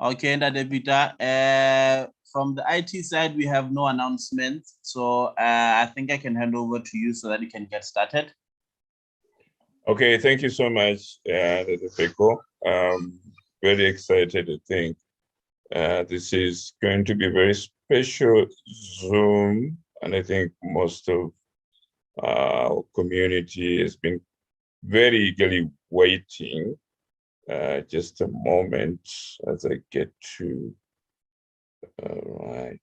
Okay, Ndadebita. From the IT side, we have no announcements. So I think I can hand over to you so that you can get started. Okay, thank you so much, Peko. Very excited, I think. This is going to be a very special Zoom, and I think most of our community has been very eagerly waiting. Just a moment as I get to, all right.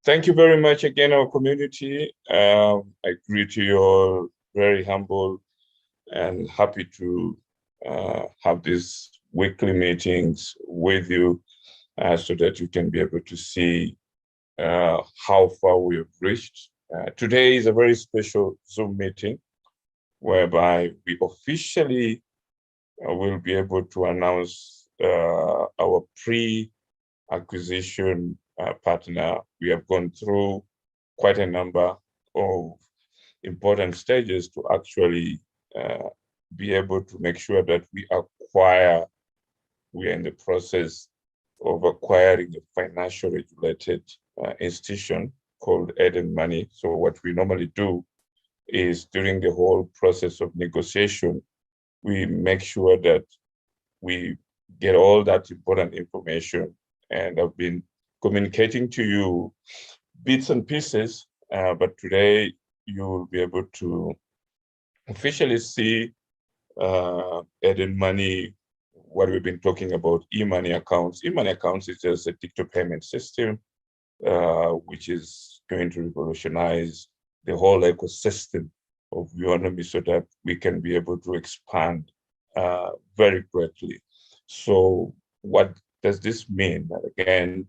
Thank you very much again, our community. I greet you all very humble and happy to have these weekly meetings with you so that you can be able to see how far we have reached. Today is a very special Zoom meeting whereby we officially will be able to announce our pre-acquisition partner. We have gone through quite a number of important stages to actually be able to make sure that we are in the process of acquiring a financial regulated institution called Eden Money. So what we normally do is during the whole process of negotiation, we make sure that we get all that important information. And I've been communicating to you bits and pieces, but today you will be able to officially see Eden Money, what we've been talking about, e-money accounts. E-money accounts is just a digital payment system, which is going to revolutionize the whole ecosystem of Weownomy so that we can be able to expand very greatly. So what does this mean? Again,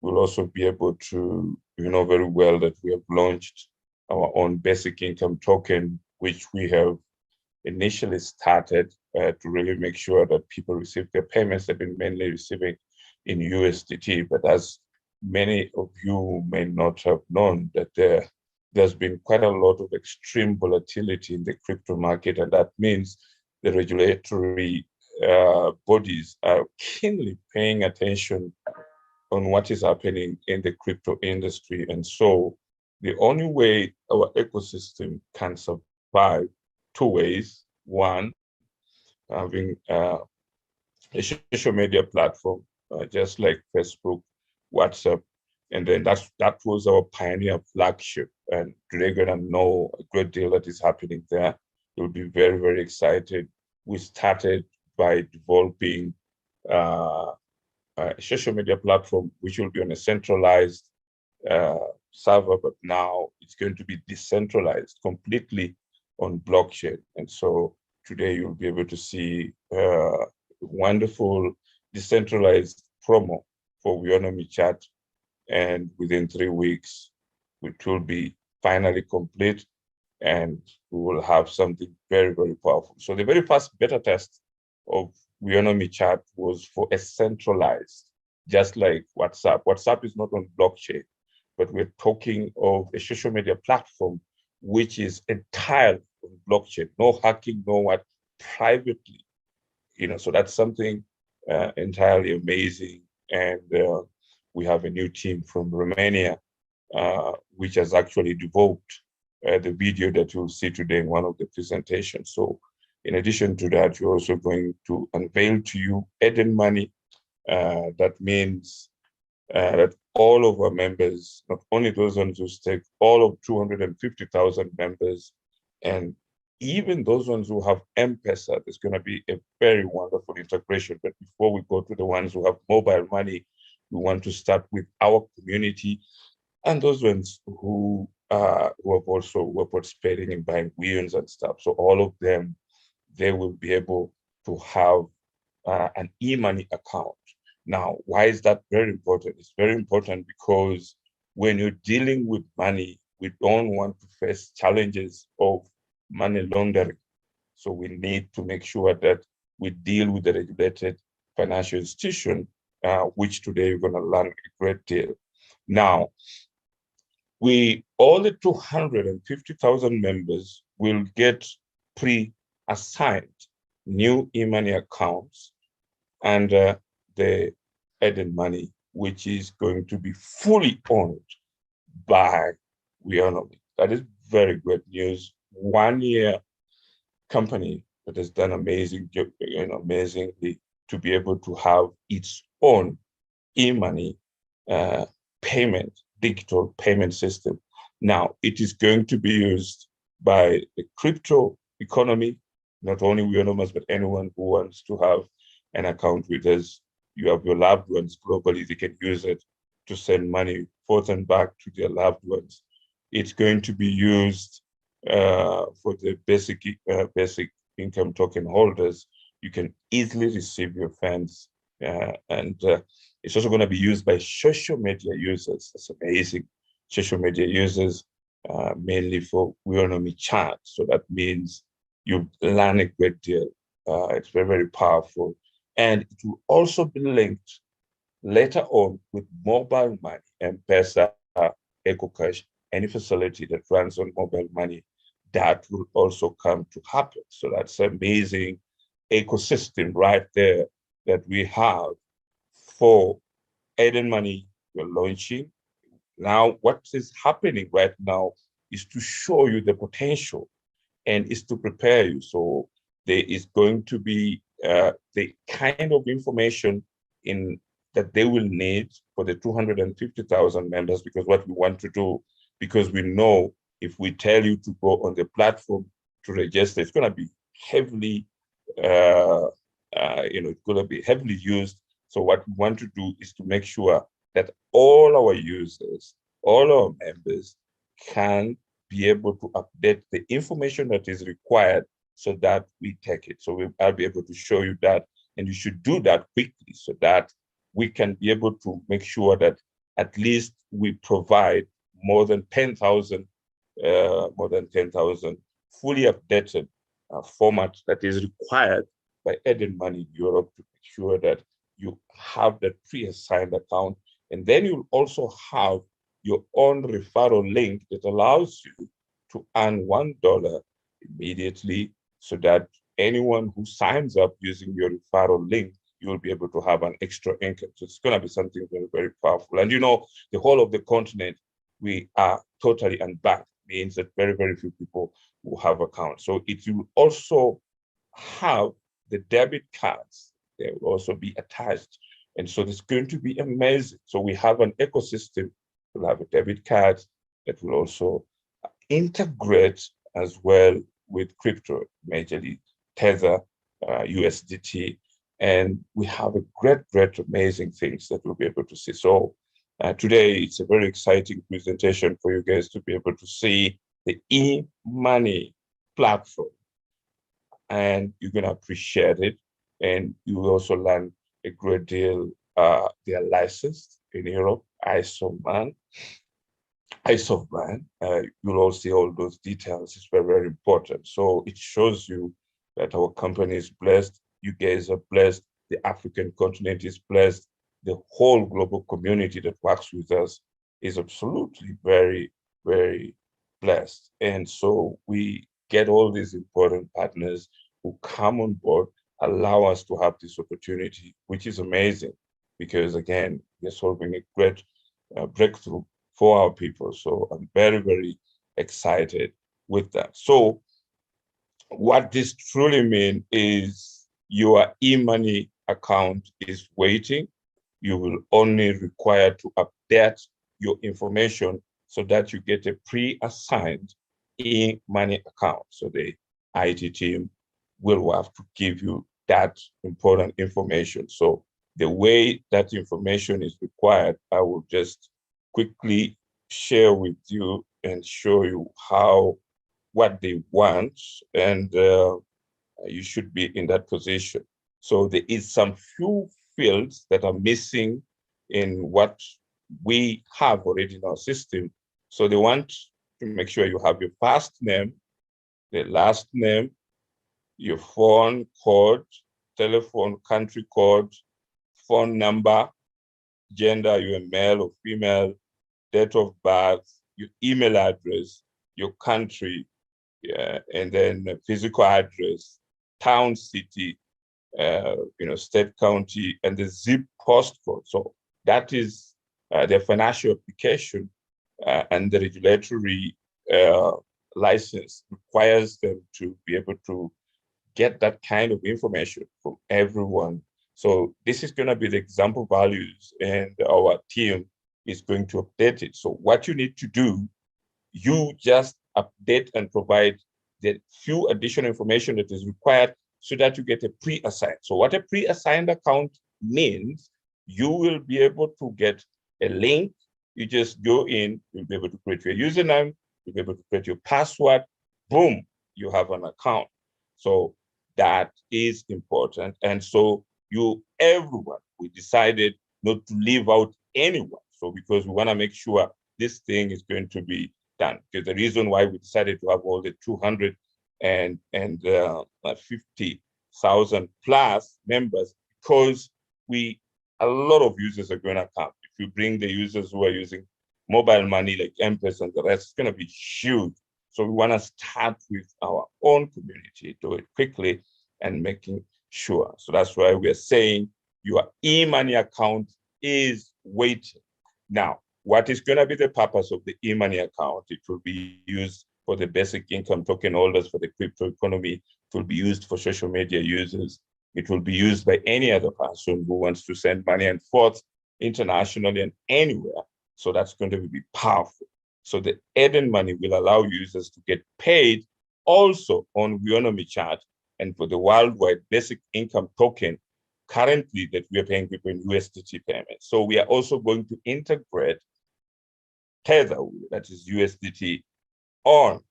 we'll also be able to, you know very well that we have launched our own basic income token, which we have initially started to really make sure that people receive their payments. They've been mainly receiving in USDT, but as many of you may not have known, that there's been quite a lot of extreme volatility in the crypto market, and that means the regulatory bodies are keenly paying attention on what is happening in the crypto industry. And so the only way our ecosystem can survive, two ways. One, having a social media platform, just like Facebook, WhatsApp, and then that was our pioneer flagship. And today you're gonna know a great deal that is happening there. You'll be very, very excited. We started by developing a social media platform, which will be on a centralized server, but now it's going to be decentralized completely on blockchain. And so today you'll be able to see wonderful decentralized promo for Weownomy Chat. And within 3 weeks, it will be finally complete and we will have something very, very powerful. So the very first beta test of Weownomy Chat was for a centralized, just like WhatsApp. WhatsApp is not on blockchain, but we're talking of a social media platform which is entirely on blockchain, no hacking, no what, privately. So that's something entirely amazing. And we have a new team from Romania, which has actually developed the video that you'll see today in one of the presentations. So in addition to that, we're also going to unveil to you Eden Money. That means that all of our members, not only those ones who stake, all of 250,000 members, and even those ones who have M-Pesa, there's going to be a very wonderful integration. But before we go to the ones who have mobile money, we want to start with our community and those ones who have also were participating in buying wheels and stuff. So all of them, they will be able to have an e-money account. Now, why is that very important? It's very important because when you're dealing with money, we don't want to face challenges of money laundering. So we need to make sure that we deal with the regulated financial institution, which today you're going to learn a great deal. Now, all the 250,000 members will get pre-assigned new e-money accounts under the Eden Money, which is going to be fully owned by Weownomy. That is very good news. 1 year company that has done amazingly to be able to have its own e-money digital payment system. Now, it is going to be used by the crypto economy, not only Weownomers, but anyone who wants to have an account with us. You have your loved ones globally, they can use it to send money forth and back to their loved ones. It's going to be used for the basic income token holders. You can easily receive your funds, and it's also going to be used by social media users. That's amazing. Social media users, mainly for Weownomy chat. So that means you learn a great deal. It's very, very powerful. And it will also be linked later on with mobile money, M-Pesa, EcoCash, any facility that runs on mobile money, that will also come to happen. So that's an amazing ecosystem right there that we have for Eden Money we're launching. Now, what is happening right now is to show you the potential and is to prepare you. So there is going to be the kind of information that they will need for the 250,000 members, because what we want to do, because we know if we tell you to go on the platform to register, it's going to be heavily, it's going to be heavily used. So what we want to do is to make sure that all our users, all our members can be able to update the information that is required so that we take it. So I'll be able to show you that, and you should do that quickly so that we can be able to make sure that at least we provide more than 10,000 fully updated format that is required by Eden Money in Europe to make sure that you have that pre-assigned account. And then you'll also have your own referral link that allows you to earn $1 immediately, so that anyone who signs up using your referral link, you will be able to have an extra income. So it's going to be something very, very powerful. And the whole of the continent, we are totally unbanked, means that very, very few people will have accounts. So it will also have the debit cards. They will also be attached. And so it's going to be amazing. So we have an ecosystem. We'll have a debit card that will also integrate as well with crypto, majorly Tether, USDT. And we have a great, amazing things that we'll be able to see. So today, it's a very exciting presentation for you guys to be able to see the e-money platform. And you're going to appreciate it. And you will also learn a great deal. They are licensed in Europe, ISO man. You'll all see all those details. It's very, very important. So it shows you that our company is blessed. You guys are blessed. The African continent is blessed. The whole global community that works with us is absolutely very, very blessed. And so we get all these important partners who come on board, allow us to have this opportunity, which is amazing, because again, we're solving a great breakthrough for our people. So I'm very, very excited with that. So what this truly means is your e-money account is waiting. You will only require to update your information so that you get a pre-assigned e-money account. So the IT team will have to give you that important information. So the way that information is required, I will just quickly share with you and show you what they want, and you should be in that position. So there is some few fields that are missing in what we have already in our system. So they want to make sure you have your first name, the last name, your phone code, telephone country code, phone number, gender, you're male or female, date of birth, your email address, your country, and then physical address, town, city, state, county, and the zip postcode. So that is their financial application, and the regulatory license requires them to be able to get that kind of information from everyone. So this is going to be the example values, and our team is going to update it. So what you need to do, you just update and provide the few additional information that is required so that you get a pre-assigned. So what a pre-assigned account means, you will be able to get a link. You just go in, you'll be able to create your username, you'll be able to create your password, boom, you have an account. So that is important. And so everyone, we decided not to leave out anyone. So because we want to make sure this thing is going to be done. Because the reason why we decided to have all the 250,000 plus members, because a lot of users are going to come. If you bring the users who are using mobile money like M-Pesa and the rest, it's going to be huge. So we want to start with our own community, do it quickly and making sure. So that's why we are saying your e-money account is waiting. Now, what is going to be the purpose of the e-money account? It will be used for the basic income token holders for the crypto economy. It will be used for social media users. It will be used by any other person who wants to send money and forth internationally and anywhere. So that's going to be powerful. So the Eden money will allow users to get paid also on Weownomy chart, and for the worldwide basic income token, currently that we are paying people in USDT payments. So we are also going to integrate Tether, that is USDT, on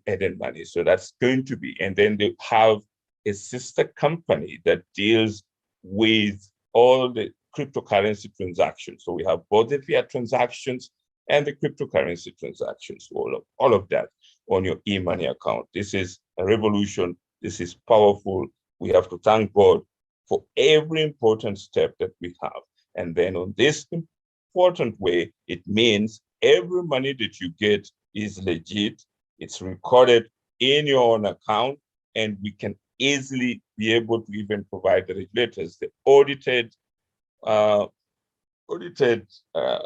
Eden money. So that's going to be, and then they have a sister company that deals with all the cryptocurrency transactions. So we have both the fiat transactions and the cryptocurrency transactions, all of that on your e-money account. This is a revolution. This is powerful. We have to thank God for every important step that we have. And then on this important way, it means every money that you get is legit. It's recorded in your own account, and we can easily be able to even provide the regulators the audited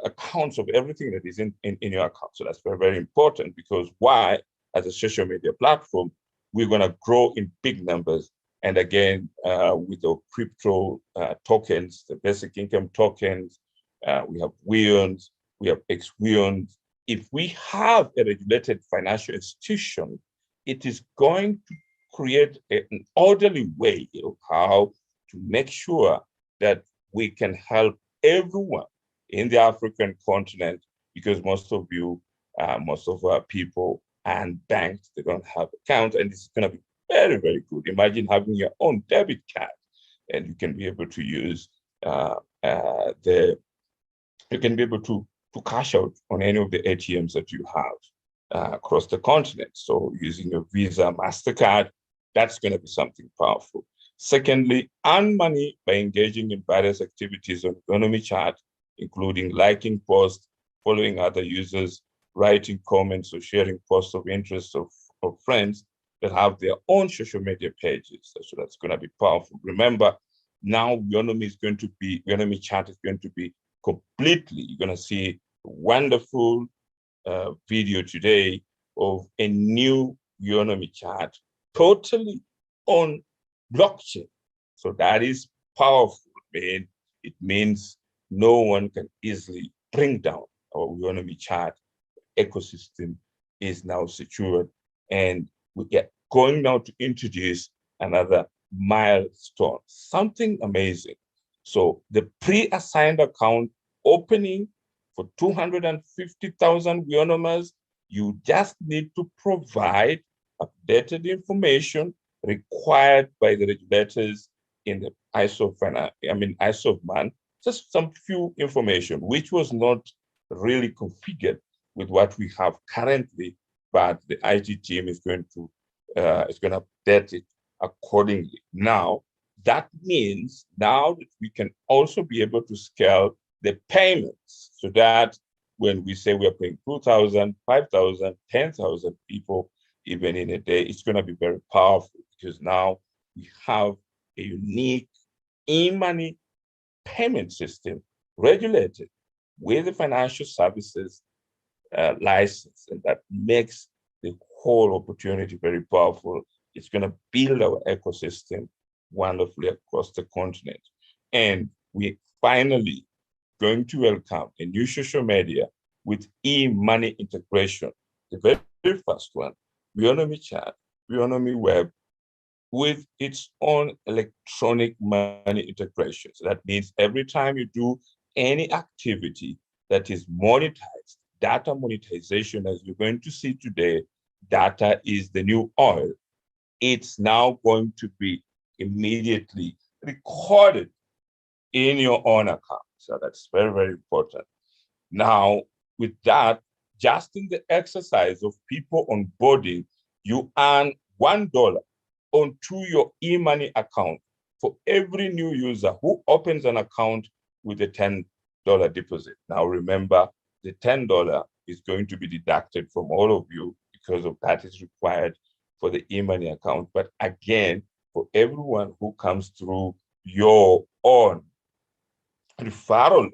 accounts of everything that is in your account. So that's very, very important, because why? As a social media platform, we're going to grow in big numbers. And again, with the crypto tokens, the basic income tokens, we have Weons, we have ex-Weons. If we have a regulated financial institution, it is going to create an orderly way of how to make sure that we can help everyone in the African continent, because most of our people and banks, they don't have accounts, and it's going to be very, very good. Imagine having your own debit card, and you can be able to use you can be able to cash out on any of the ATMs that you have across the continent. So using your Visa, MasterCard, that's going to be something powerful. Secondly, earn money by engaging in various activities on Weownomy chart, including liking posts, following other users, writing comments, or sharing posts of interest of friends that have their own social media pages. So that's going to be powerful. Remember, now Weownomy chart is going to be completely, you're going to see a wonderful video today of a new Weownomy chart, totally on blockchain. So that is powerful, man. It means no one can easily bring down our Weownomy chart. Ecosystem is now secured, and we are going now to introduce another milestone, something amazing. So the pre-assigned account opening for 250,000 Weownomers, you just need to provide updated information required by the regulators in the ISO man just some few information, which was not really configured with what we have currently, but the IT team is going to update it accordingly. Now, that means now that we can also be able to scale the payments so that when we say we're paying 2,000, 5,000, 10,000 people, even in a day, it's going to be very powerful because now we have a unique e-money payment system regulated with the financial services license, and that makes the whole opportunity very powerful. It's going to build our ecosystem wonderfully across the continent. And we finally going to welcome a new social media with e-money integration. The very first one, Weownomy Chat, Weownomy Web, with its own electronic money integration. So that means every time you do any activity that is monetized, data monetization, as you're going to see today, data is the new oil. It's now going to be immediately recorded in your own account. So that's very, very important. Now, with that, just in the exercise of people onboarding, you earn $1 onto your e-money account for every new user who opens an account with a $10 deposit. Now, remember, the $10 is going to be deducted from all of you because of that is required for the e-money account. But again, for everyone who comes through your own referral,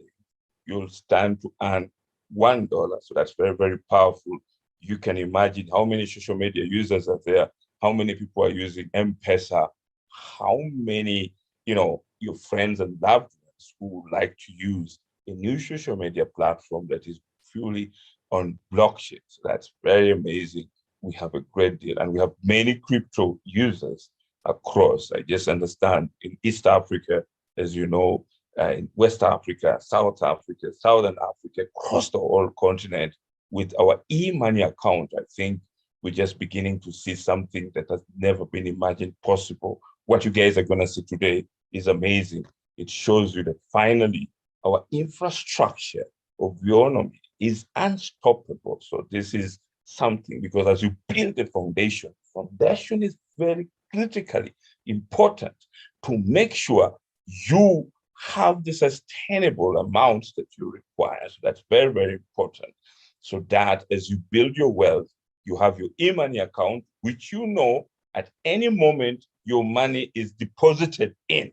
you'll stand to earn $1. So that's very, very powerful. You can imagine how many social media users are there, how many people are using M-Pesa, how many, your friends and loved ones who would like to use a new social media platform that is fully on blockchain. So that's very amazing. We have a great deal, and we have many crypto users across. I just understand in East Africa, as you know, in West Africa, South Africa, Southern Africa, across the whole continent, with our e-money account, I think we're just beginning to see something that has never been imagined possible. What you guys are going to see today is amazing. It shows you that finally our infrastructure of Weownomy is unstoppable. So this is something, because as you build the foundation is very critically important to make sure you have the sustainable amounts that you require. So that's very, very important. So that as you build your wealth, you have your e-money account, which at any moment your money is deposited in,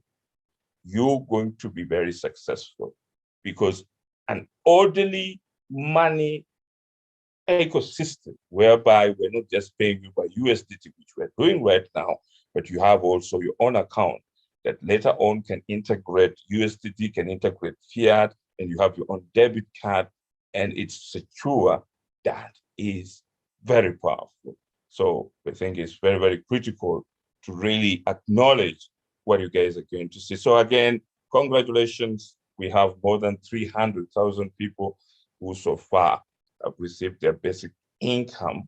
you're going to be very successful, because an orderly money ecosystem whereby we're not just paying you by USDT, which we're doing right now, but you have also your own account that later on can integrate USDT, can integrate fiat, and you have your own debit card, and it's secure. That is very powerful. So I think it's very, very critical to really acknowledge what you guys are going to see. So again, congratulations. We have more than 300,000 people who so far have received their basic income,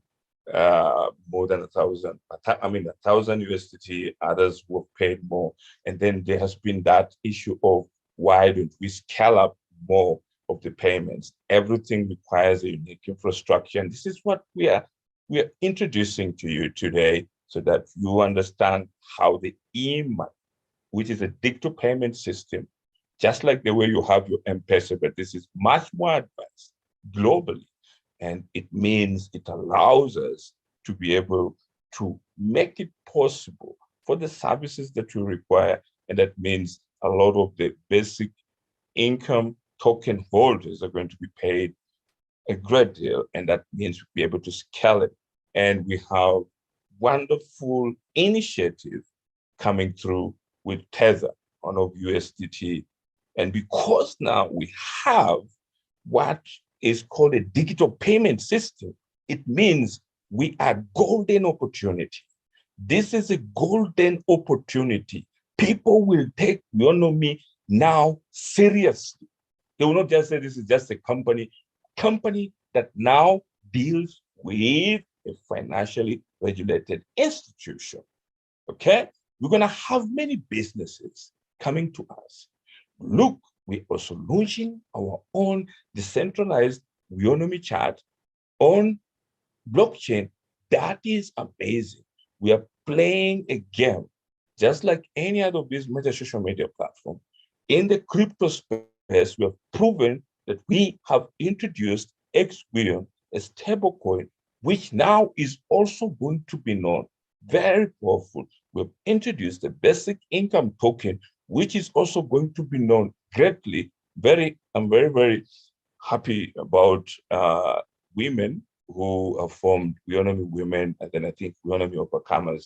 more than 1,000, 1,000 USDT, others who have paid more. And then there has been that issue of why don't we scale up more of the payments? Everything requires a unique infrastructure. And this is what we are introducing to you today, so that you understand how the e-money, which is a digital payment system, just like the way you have your M-Pesa, but this is much more advanced globally. And it means it allows us to be able to make it possible for the services that you require. And that means a lot of the basic income token holders are going to be paid a great deal. And that means we'll be able to scale it. And we have wonderful initiative coming through with Tether on of USDT. And because now we have what is called a digital payment system, it means we are golden opportunity. This is a golden opportunity. People will take Weownomy now seriously. They will not just say this is just a company that now deals with a financially regulated institution. Okay? We're going to have many businesses coming to us. Look, We're also launching our own decentralized Weownomy chart on blockchain. That is amazing. We are playing a game just like any other of these major social media platform. In the crypto space, we have proven that we have introduced Xwion, a stable coin, which now is also going to be known. Very powerful. We've introduced a basic income token, which is also going to be known greatly. I'm very, very happy about women who have formed Weownomy Women, and then I think Weownomy Overcomers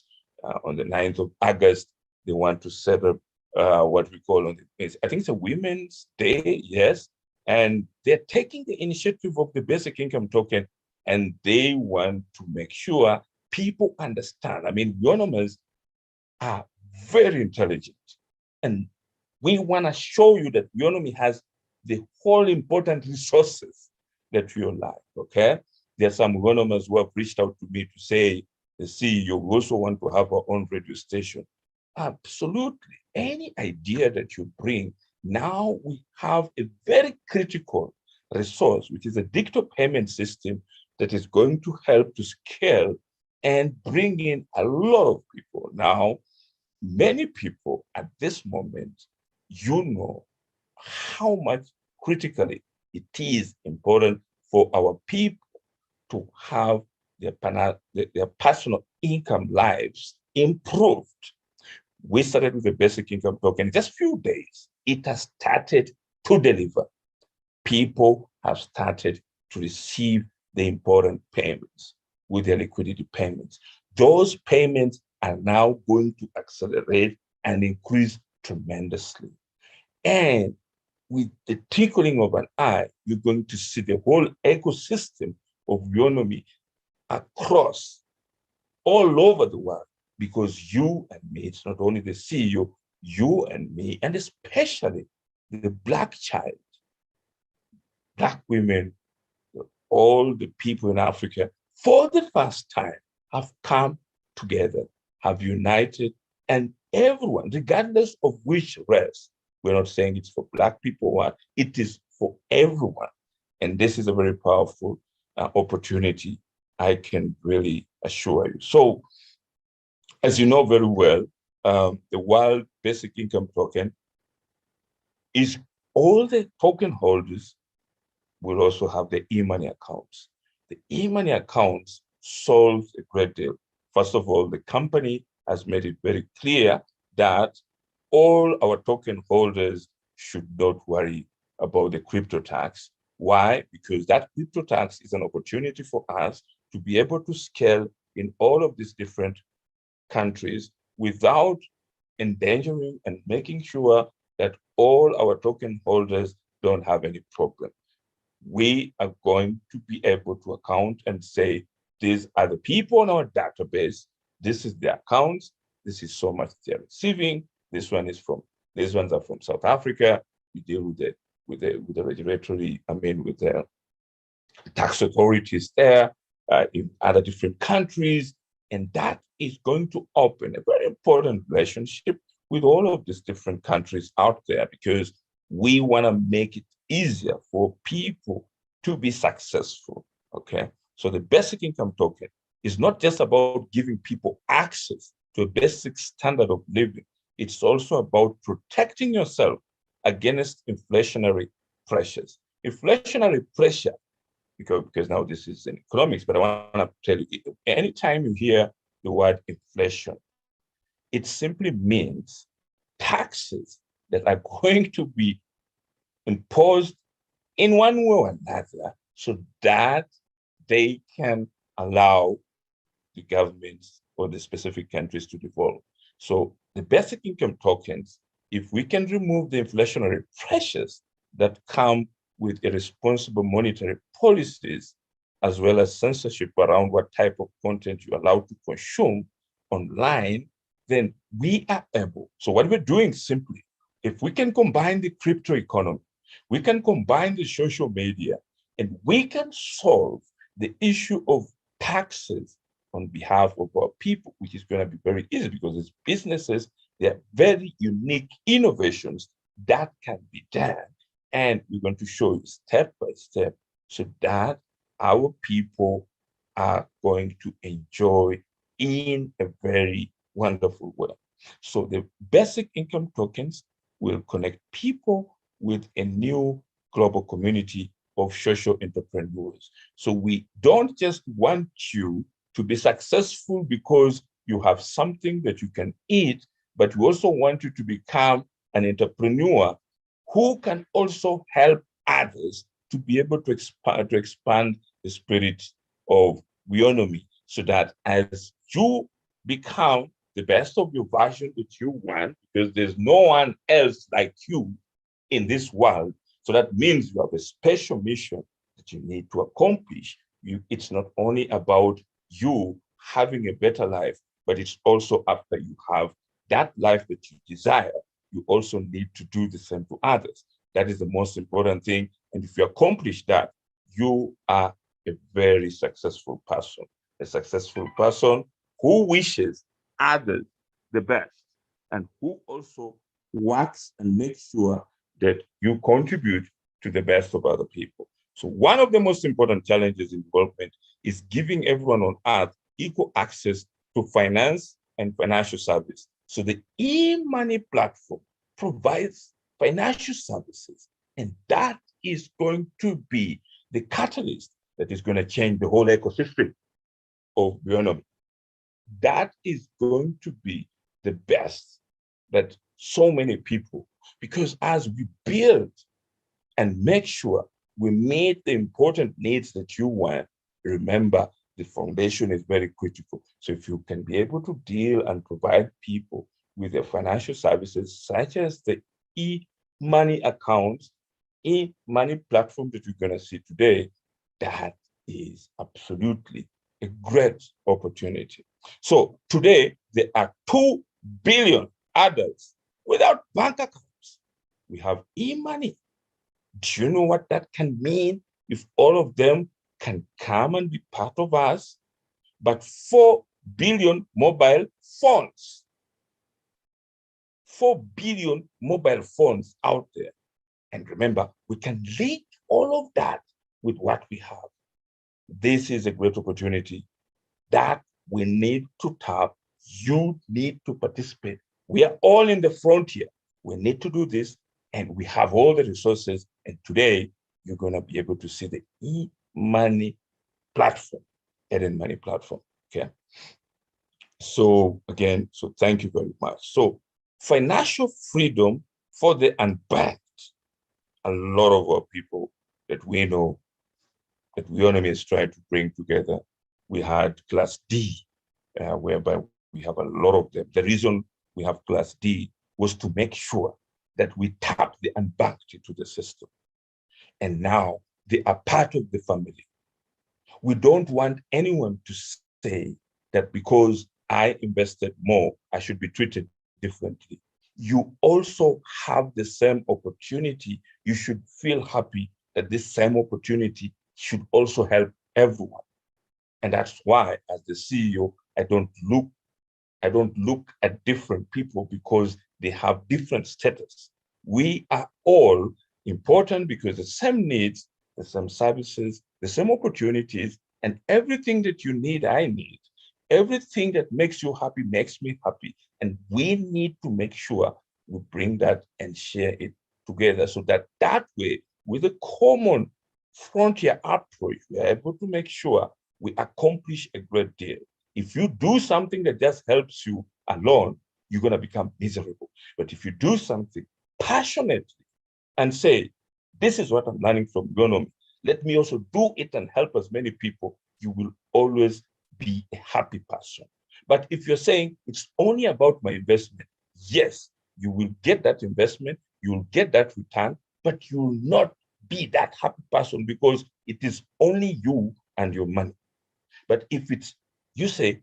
on the 9th of August. They want to set up what we call I think it's a Women's Day, yes. And they're taking the initiative of the basic income token, and they want to make sure people understand. I mean, Weownomers are very intelligent. And we want to show you that Weownomy has the whole important resources that you like, okay? There are some Weownomers who have reached out to me to say, the CEO, we also want to have our own radio station. Absolutely. Any idea that you bring, now we have a very critical resource, which is a digital payment system that is going to help to scale and bring in a lot of people. Now, many people at this moment, you know how much critically it is important for our people to have their personal income lives improved. We started with a basic income token. In just a few days, it has started to deliver. People have started to receive the important payments with their liquidity payments. Those payments are now going to accelerate and increase tremendously. And with the twinkling of an eye, you're going to see the whole ecosystem of Weownomy across all over the world, because you and me, it's not only the CEO, you and me, and especially the Black child, Black women, all the people in Africa, for the first time, have come together, have united, and everyone, regardless of which race, we're not saying it's for Black people, what, it is for everyone. And this is a very powerful opportunity, I can really assure you. So, as you know very well, the World Basic Income Token is all the token holders will also have the e-money accounts. The e-money accounts solves a great deal. First of all, the company has made it very clear that all our token holders should not worry about the crypto tax. Why? Because that crypto tax is an opportunity for us to be able to scale in all of these different countries without endangering and making sure that all our token holders don't have any problem. We are going to be able to account and say, these are the people on our database, this is the accounts, this is so much they're receiving, these ones are from South Africa. We deal with the regulatory, with the tax authorities there, in other different countries. And that is going to open a very important relationship with all of these different countries out there, because we want to make it easier for people to be successful, okay? So the basic income token is not just about giving people access to a basic standard of living. It's also about protecting yourself against inflationary pressures. Inflationary pressure, because now this is in economics, but I want to tell you, anytime you hear the word inflation, it simply means taxes that are going to be imposed in one way or another so that they can allow the governments or the specific countries to develop. So the basic income tokens, if we can remove the inflationary pressures that come with irresponsible monetary policies, as well as censorship around what type of content you're allowed to consume online, then we are able. So what we're doing simply, if we can combine the crypto economy, we can combine the social media, and we can solve the issue of taxes on behalf of our people, which is going to be very easy because it's businesses, they're very unique innovations that can be done. And we're going to show you step by step so that our people are going to enjoy in a very wonderful way. So the basic income tokens will connect people with a new global community of social entrepreneurs. So we don't just want you to be successful because you have something that you can eat, but we also want you to become an entrepreneur who can also help others to be able to expand the spirit of Weownomy, so that as you become the best of your version that you want, because there's no one else like you in this world. So that means you have a special mission that you need to accomplish. It's not only about you having a better life, but it's also after you have that life that you desire, you also need to do the same to others. That is the most important thing. And if you accomplish that, you are a very successful person, a successful person who wishes others the best and who also works and makes sure that you contribute to the best of other people. So one of the most important challenges in development is giving everyone on earth equal access to finance and financial service. So the e-money platform provides financial services, and that is going to be the catalyst that is going to change the whole ecosystem of Weownomy. That is going to be the best that so many people, because as we build and make sure we meet the important needs that you want, remember the foundation is very critical. So if you can be able to deal and provide people with the financial services, such as the e-money accounts, e-money platform that you're going to see today, that is absolutely a great opportunity. So today, there are 2 billion adults without bank accounts. We have e-money. Do you know what that can mean if all of them can come and be part of us? But 4 billion mobile phones, 4 billion mobile phones out there. And remember, we can link all of that with what we have. This is a great opportunity that we need to tap. You need to participate. We are all in the frontier. We need to do this, and we have all the resources. And today, you're going to be able to see the e-money platform, Eden Money platform. Okay. So again, so thank you very much. So financial freedom for the unbanked. A lot of our people that we know that Weownomy is trying to bring together. We had Class D, whereby we have a lot of them. The reason we have Class D was to make sure that we tap the unbanked into the system. And now they are part of the family. We don't want anyone to say that because I invested more, I should be treated differently. You also have the same opportunity. You should feel happy that this same opportunity should also help everyone. And that's why, as the CEO, I don't look at different people because they have different status. We are all important because the same needs, the same services, the same opportunities, and everything that you need, I need. Everything that makes you happy makes me happy. And we need to make sure we bring that and share it together so that way, with a common frontier approach, we are able to make sure we accomplish a great deal. If you do something that just helps you alone, you're going to become miserable. But if you do something passionately and say, this is what I'm learning from Weownomy, let me also do it and help as many people, you will always be a happy person. But if you're saying it's only about my investment, yes, you will get that investment, you'll get that return, but you will not be that happy person because it is only you and your money. But if it's, you say,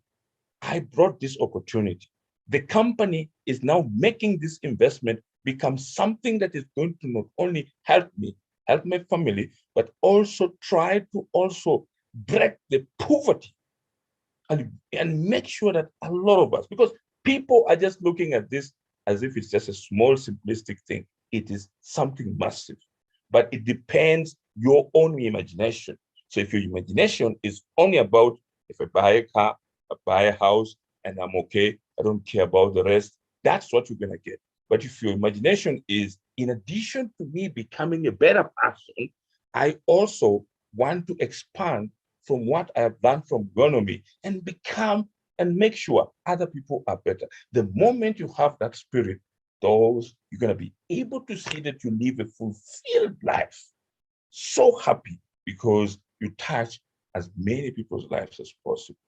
I brought this opportunity, the company is now making this investment become something that is going to not only help me, help my family, but also try to also break the poverty and make sure that a lot of us, because people are just looking at this as if it's just a small simplistic thing. it is something massive, but it depends your own imagination. So if your imagination is only about, if I buy a car, I buy a house, and I'm okay, I don't care about the rest, that's what you're gonna get. But if your imagination is, in addition to me becoming a better person, I also want to expand from what I have learned from Weownomy and become and make sure other people are better. The moment you have that spirit, you're going to be able to see that you live a fulfilled life. So happy because you touch as many people's lives as possible.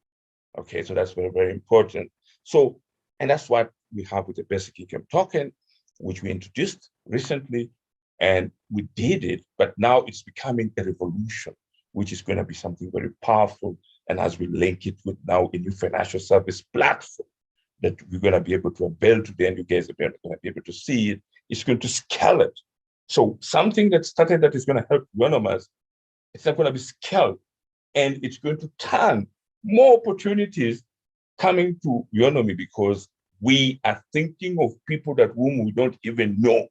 Okay, so that's very, very important. So, and that's what we have with the basic income token, which we introduced recently, and we did it, but now it's becoming a revolution, which is going to be something very powerful. And as we link it with now a new financial service platform that we're going to be able to unveil today, and you guys are going to be able to see it, it's going to scale it. So something that started that is going to help Weownomers, it's not going to be scaled, and it's going to turn more opportunities coming to Weownomy because we are thinking of people that whom we don't even know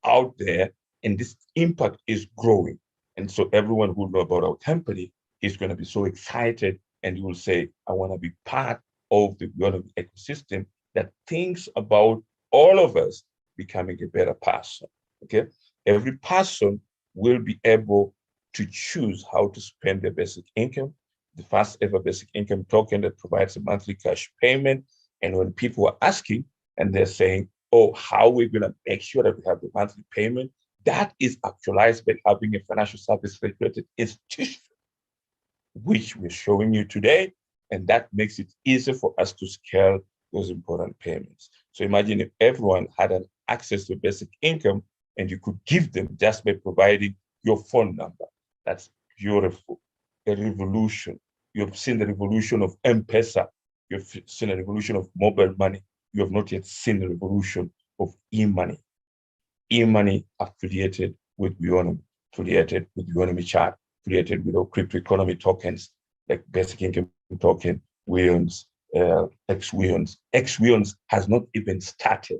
out there, and this impact is growing. And so everyone who knows about our company is going to be so excited, and you will say, I want to be part of the Weownomy ecosystem that thinks about all of us becoming a better person. Okay, every person will be able to choose how to spend their basic income, the first ever basic income token that provides a monthly cash payment. And when people are asking and they're saying, oh, how are we going to make sure that we have the monthly payment? That is actualized by having a financial service regulated institution, which we're showing you today. And that makes it easier for us to scale those important payments. So imagine if everyone had an access to basic income and you could give them just by providing your phone number. That's beautiful. A revolution. You've seen the revolution of M-Pesa. You've seen a revolution of mobile money. You have not yet seen the revolution of e-money. E-money affiliated with Weownomy, affiliated with Weownomy Chart, affiliated with our crypto economy tokens like basic income token, Weons, X-Weons. X-Weons has not even started,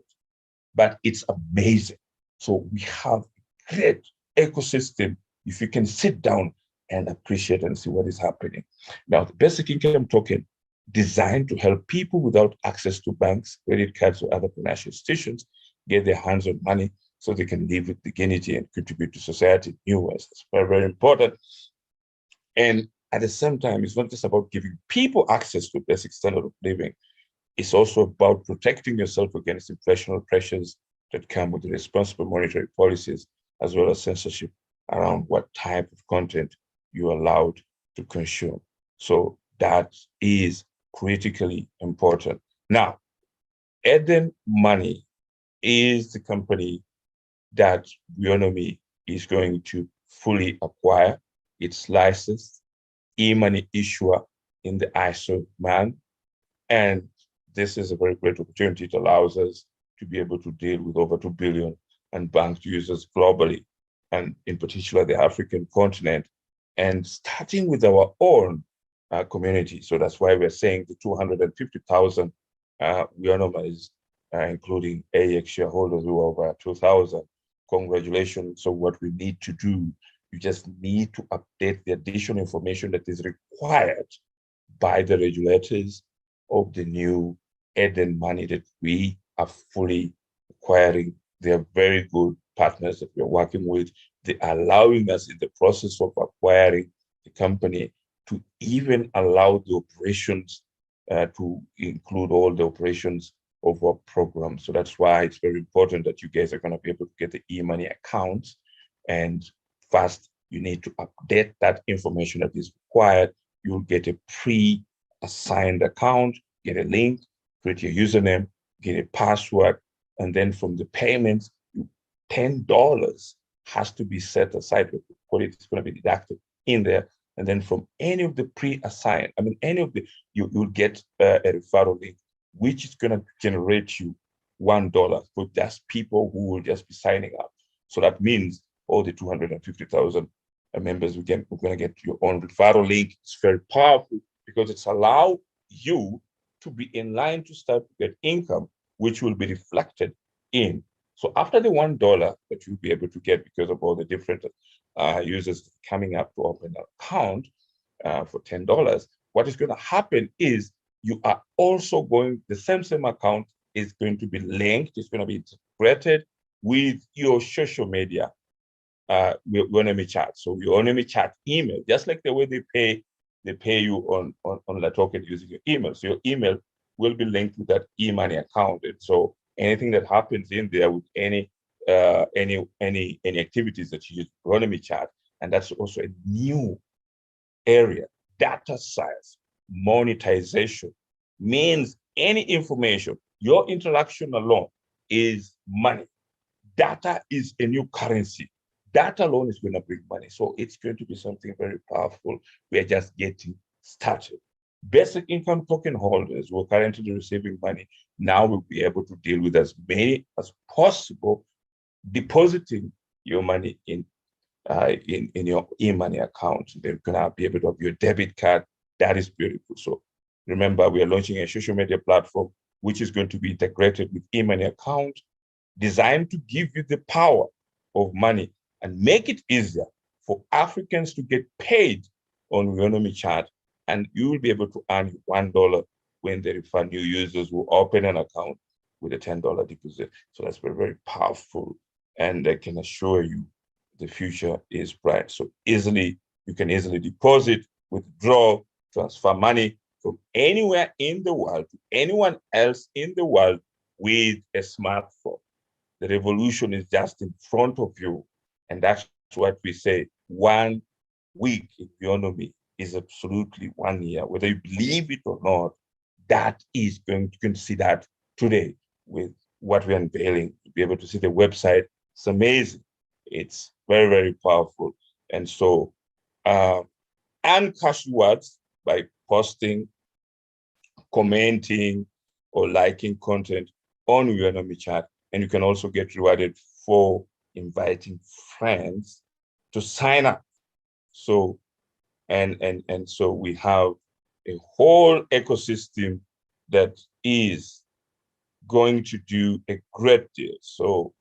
but it's amazing. So we have a great ecosystem if you can sit down and appreciate and see what is happening. Now, the basic income token designed to help people without access to banks, credit cards, or other financial institutions get their hands on money so they can live with dignity and contribute to society in new ways. It's very, very important. And at the same time, it's not just about giving people access to basic standard of living. It's also about protecting yourself against inflationary pressures that come with the responsible monetary policies, as well as censorship around what type of content you're allowed to consume. So that is critically important. Now, Eden Money is the company that Weownomy is going to fully acquire. It's licensed e-money issuer in the ISO man. And this is a very great opportunity. It allows us to be able to deal with over 2 billion unbanked users globally, and in particular the African continent, and starting with our own community. So that's why we're saying the 250,000 Weownomers, including AX shareholders who are over 2,000. Congratulations. So what we need to do, you just need to update the additional information that is required by the regulators of the new Eden Money that we are fully acquiring. They are very good partners that we're working with. They are allowing us in the process of acquiring the company to even allow the operations to include all the operations of our program. So that's why it's very important that you guys are going to be able to get the e-money accounts. And first, you need to update that information that is required. You'll get a pre-assigned account, get a link, create your username, get a password, and then from the payments, $10 has to be set aside. It's going to be deducted in there. And then from any of the pre-assigned, any of the, you'll get a referral link, which is going to generate you $1 for just people who will just be signing up. So that means all the 250,000 members, we're going to get your own referral link. It's very powerful because it's allow you to be in line to start to get income, which will be reflected in So after the $1 that you'll be able to get because of all the different users coming up to open an account for $10, what is going to happen is you are also going, the same account is going to be linked, it's going to be integrated with your social media Weownomy chat. So your Weownomy chat email, just like the way they pay you on La Token using your email. So your email will be linked with that e-money account. And so anything that happens in there with any activities that you use Weownomy chat, and that's also a new area, data science, monetization, means any information, your interaction alone is money. Data is a new currency. Data alone is going to bring money. So it's going to be something very powerful. We are just getting started. Basic income token holders who are currently receiving money now will be able to deal with as many as possible, depositing your money in your e-money account. They're gonna be able to have your debit card. That is beautiful. So remember, we are launching a social media platform which is going to be integrated with e-money account, designed to give you the power of money and make it easier for Africans to get paid on Weownomy chat. And you will be able to earn $1 when they refer new users who open an account with a $10 deposit. So that's very, very powerful. And I can assure you the future is bright. So you can easily deposit, withdraw, transfer money from anywhere in the world to anyone else in the world with a smartphone. The revolution is just in front of you. And that's what we say. 1 week in Weownomy is absolutely 1 year. Whether you believe it or not, that is you can see that today with what we're unveiling. You'll be able to see the website. It's amazing. It's very, very powerful. And so, earn cash rewards by posting, commenting, or liking content on Weownomy chat. And you can also get rewarded for inviting friends to sign up. So, and so we have a whole ecosystem that is going to do a great deal. So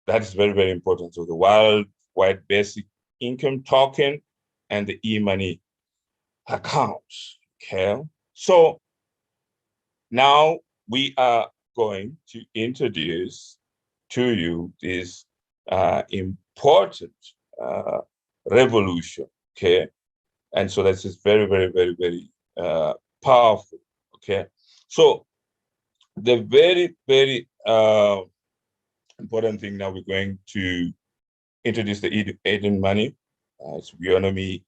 that is very, very important. So the worldwide basic income token and the e-money accounts. Okay. So now we are going to introduce to you this important revolution. Okay. And so this is very, very, very, very powerful. Okay. So the very, very important thing now, we're going to introduce the Eden money. It's Weownomy.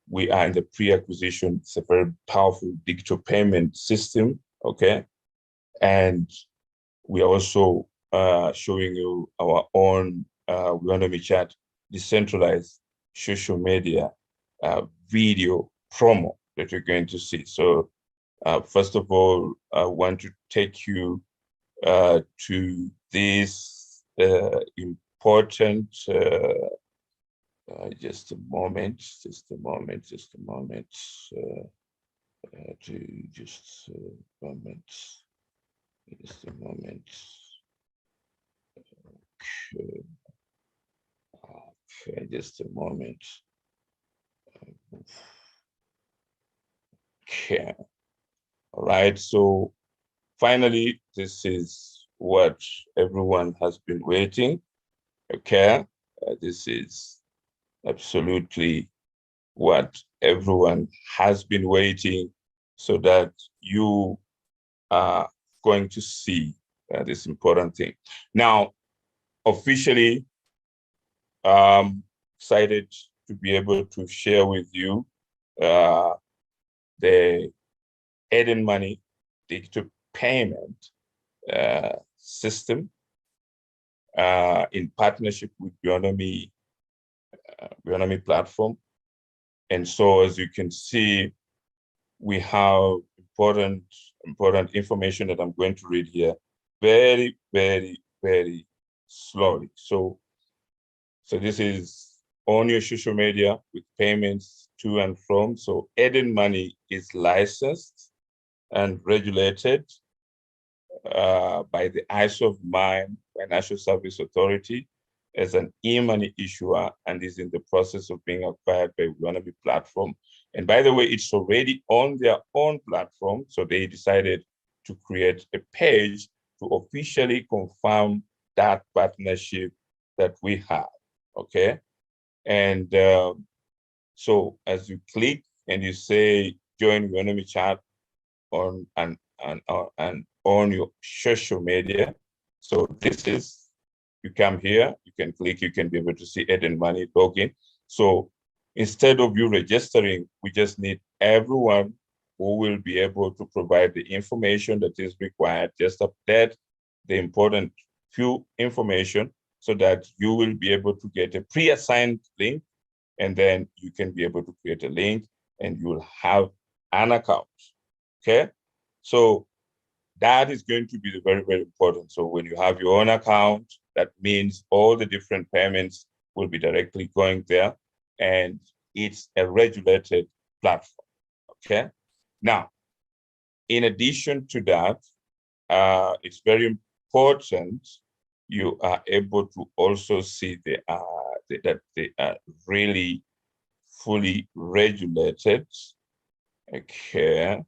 We are in the pre-acquisition. It's a very powerful digital payment system. Okay. And we are also showing you our own Weownomy chat, decentralized social media video promo that you're going to see. So first of all, I want to take you to this important, just a moment, to just a moment, okay, just a moment. Okay, all right, so finally, this is what everyone has been waiting. Okay, this is absolutely what everyone has been waiting, so that you are going to see this important thing. Now, officially, excited to be able to share with you the Eden Money digital payment system in partnership with Weownomy platform. And so, as you can see, we have important information that I'm going to read here very, very, very slowly. So this is on your social media with payments to and from. So Eden Money is licensed and regulated by the ISO of Mine Financial Service Authority as an e-money issuer and is in the process of being acquired by Weownomy platform. And by the way, it's already on their own platform. So they decided to create a page to officially confirm that partnership that we have, okay? And so as you click and you say, join Weownomy chat on and on your social media. So this is, you come here, you can click, you can be able to see Eden Money login. So instead of you registering, we just need everyone who will be able to provide the information that is required, just update the important few information so that you will be able to get a pre-assigned link, and then you can be able to create a link and you will have an account, okay? So that is going to be very, very important. So when you have your own account, that means all the different payments will be directly going there, and it's a regulated platform, okay? Now, in addition to that, it's very important you are able to also see that they are really fully regulated, okay?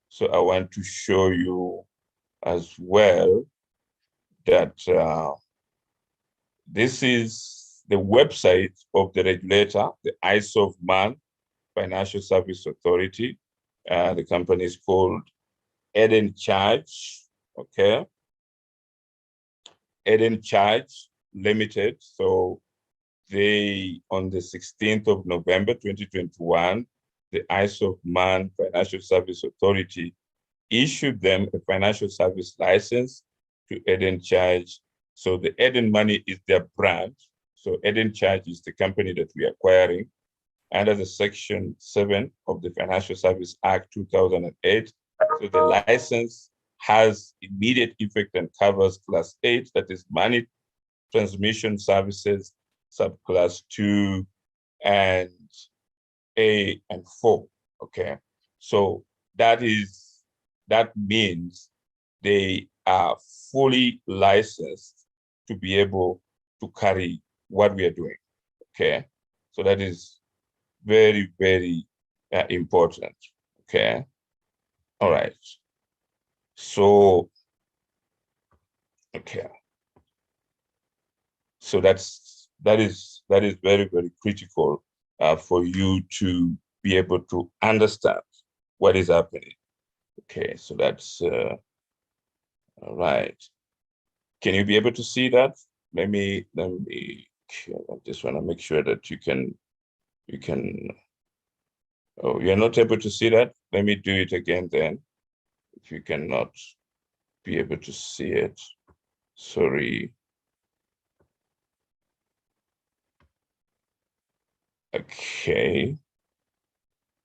So I want to show you as well that this is the website of the regulator, the Isle of Man Financial Service Authority. The company is called Eden Charge, okay? Eden Charge Limited. So they, on the 16th of November, 2021, the Isle of Man Financial Service Authority issued them a financial service license to Eden Charge. So the Eden Money is their brand. So Eden Charge is the company that we are acquiring under the Section 7 of the Financial Service Act 2008. So the license has immediate effect and covers Class 8, that is money transmission services, subclass 2 and A and 4, okay? So that means they are fully licensed to be able to carry what we are doing, okay? So that is very, very important, okay? All right. So, okay. So that is very, very critical for you to be able to understand what is happening. Okay, so that's all right. Can you be able to see that? Let me. I just want to make sure that you can. Oh, you're not able to see that? Let me do it again then. If you cannot be able to see it, sorry. Okay.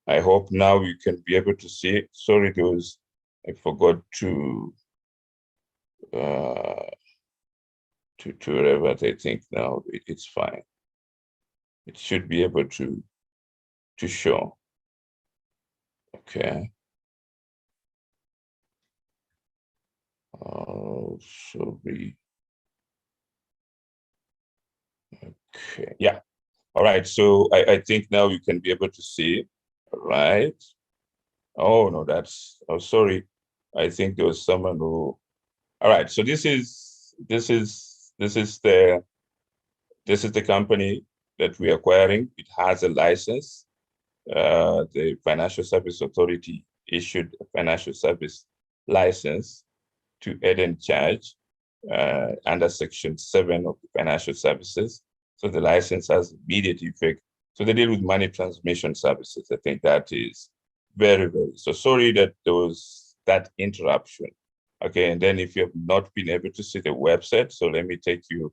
I hope now you can be able to see it. Sorry, I forgot to revert. I think now it's fine. It should be able to show. Okay. Oh, sorry. Okay. Yeah. All right. So I think now you can be able to see. All right. Oh no, oh sorry. I think there was someone who. All right. So this is the company that we're acquiring. It has a license. The Financial Service Authority issued a financial service license to Eden Charge under Section 7 of the Financial Services. So the license has immediate effect. So they deal with money transmission services. I think that is very, very, so sorry that there was that interruption. Okay, and then if you have not been able to see the website, so let me take you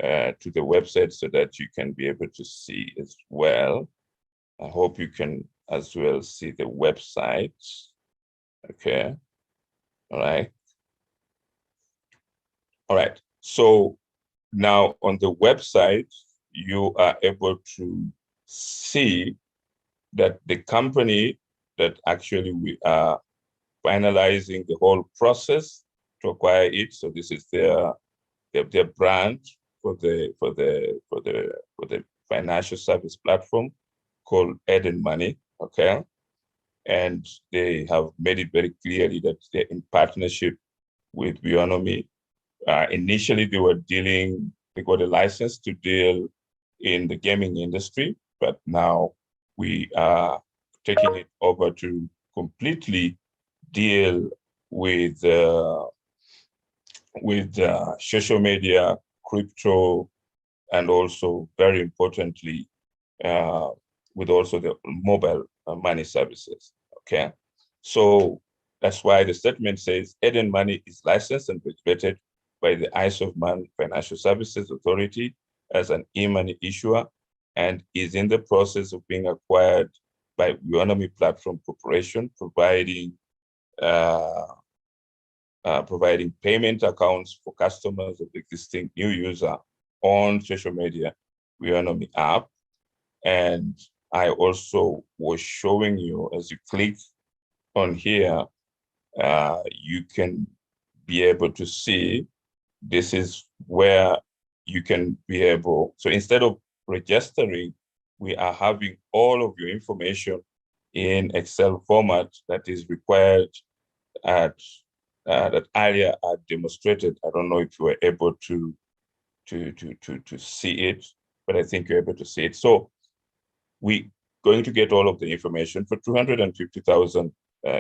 to the website so that you can be able to see as well. I hope you can as well see the website. Okay, all right. All right, so now on the website, you are able to see that the company that actually we are finalizing the whole process to acquire it. So this is their their brand for the financial service platform called Eden Money. Okay. And they have made it very clearly that they're in partnership with Weownomy. Initially, they got a license to deal in the gaming industry, but now we are taking it over to completely deal with social media, crypto, and also very importantly, uh, with also the mobile money services. Okay, so that's why the statement says Eden Money is licensed and regulated by the Isle of Man Financial Services Authority as an e-money issuer and is in the process of being acquired by Weownomy Platform Corporation, uh, providing payment accounts for customers of existing new user on social media Weownomy app. And I also was showing you, as you click on here, you can be able to see this is where you can be able. So instead of registering, we are having all of your information in Excel format that is required at that earlier I demonstrated. I don't know if you were able to see it, but I think you're able to see it. So we going to get all of the information for 250,000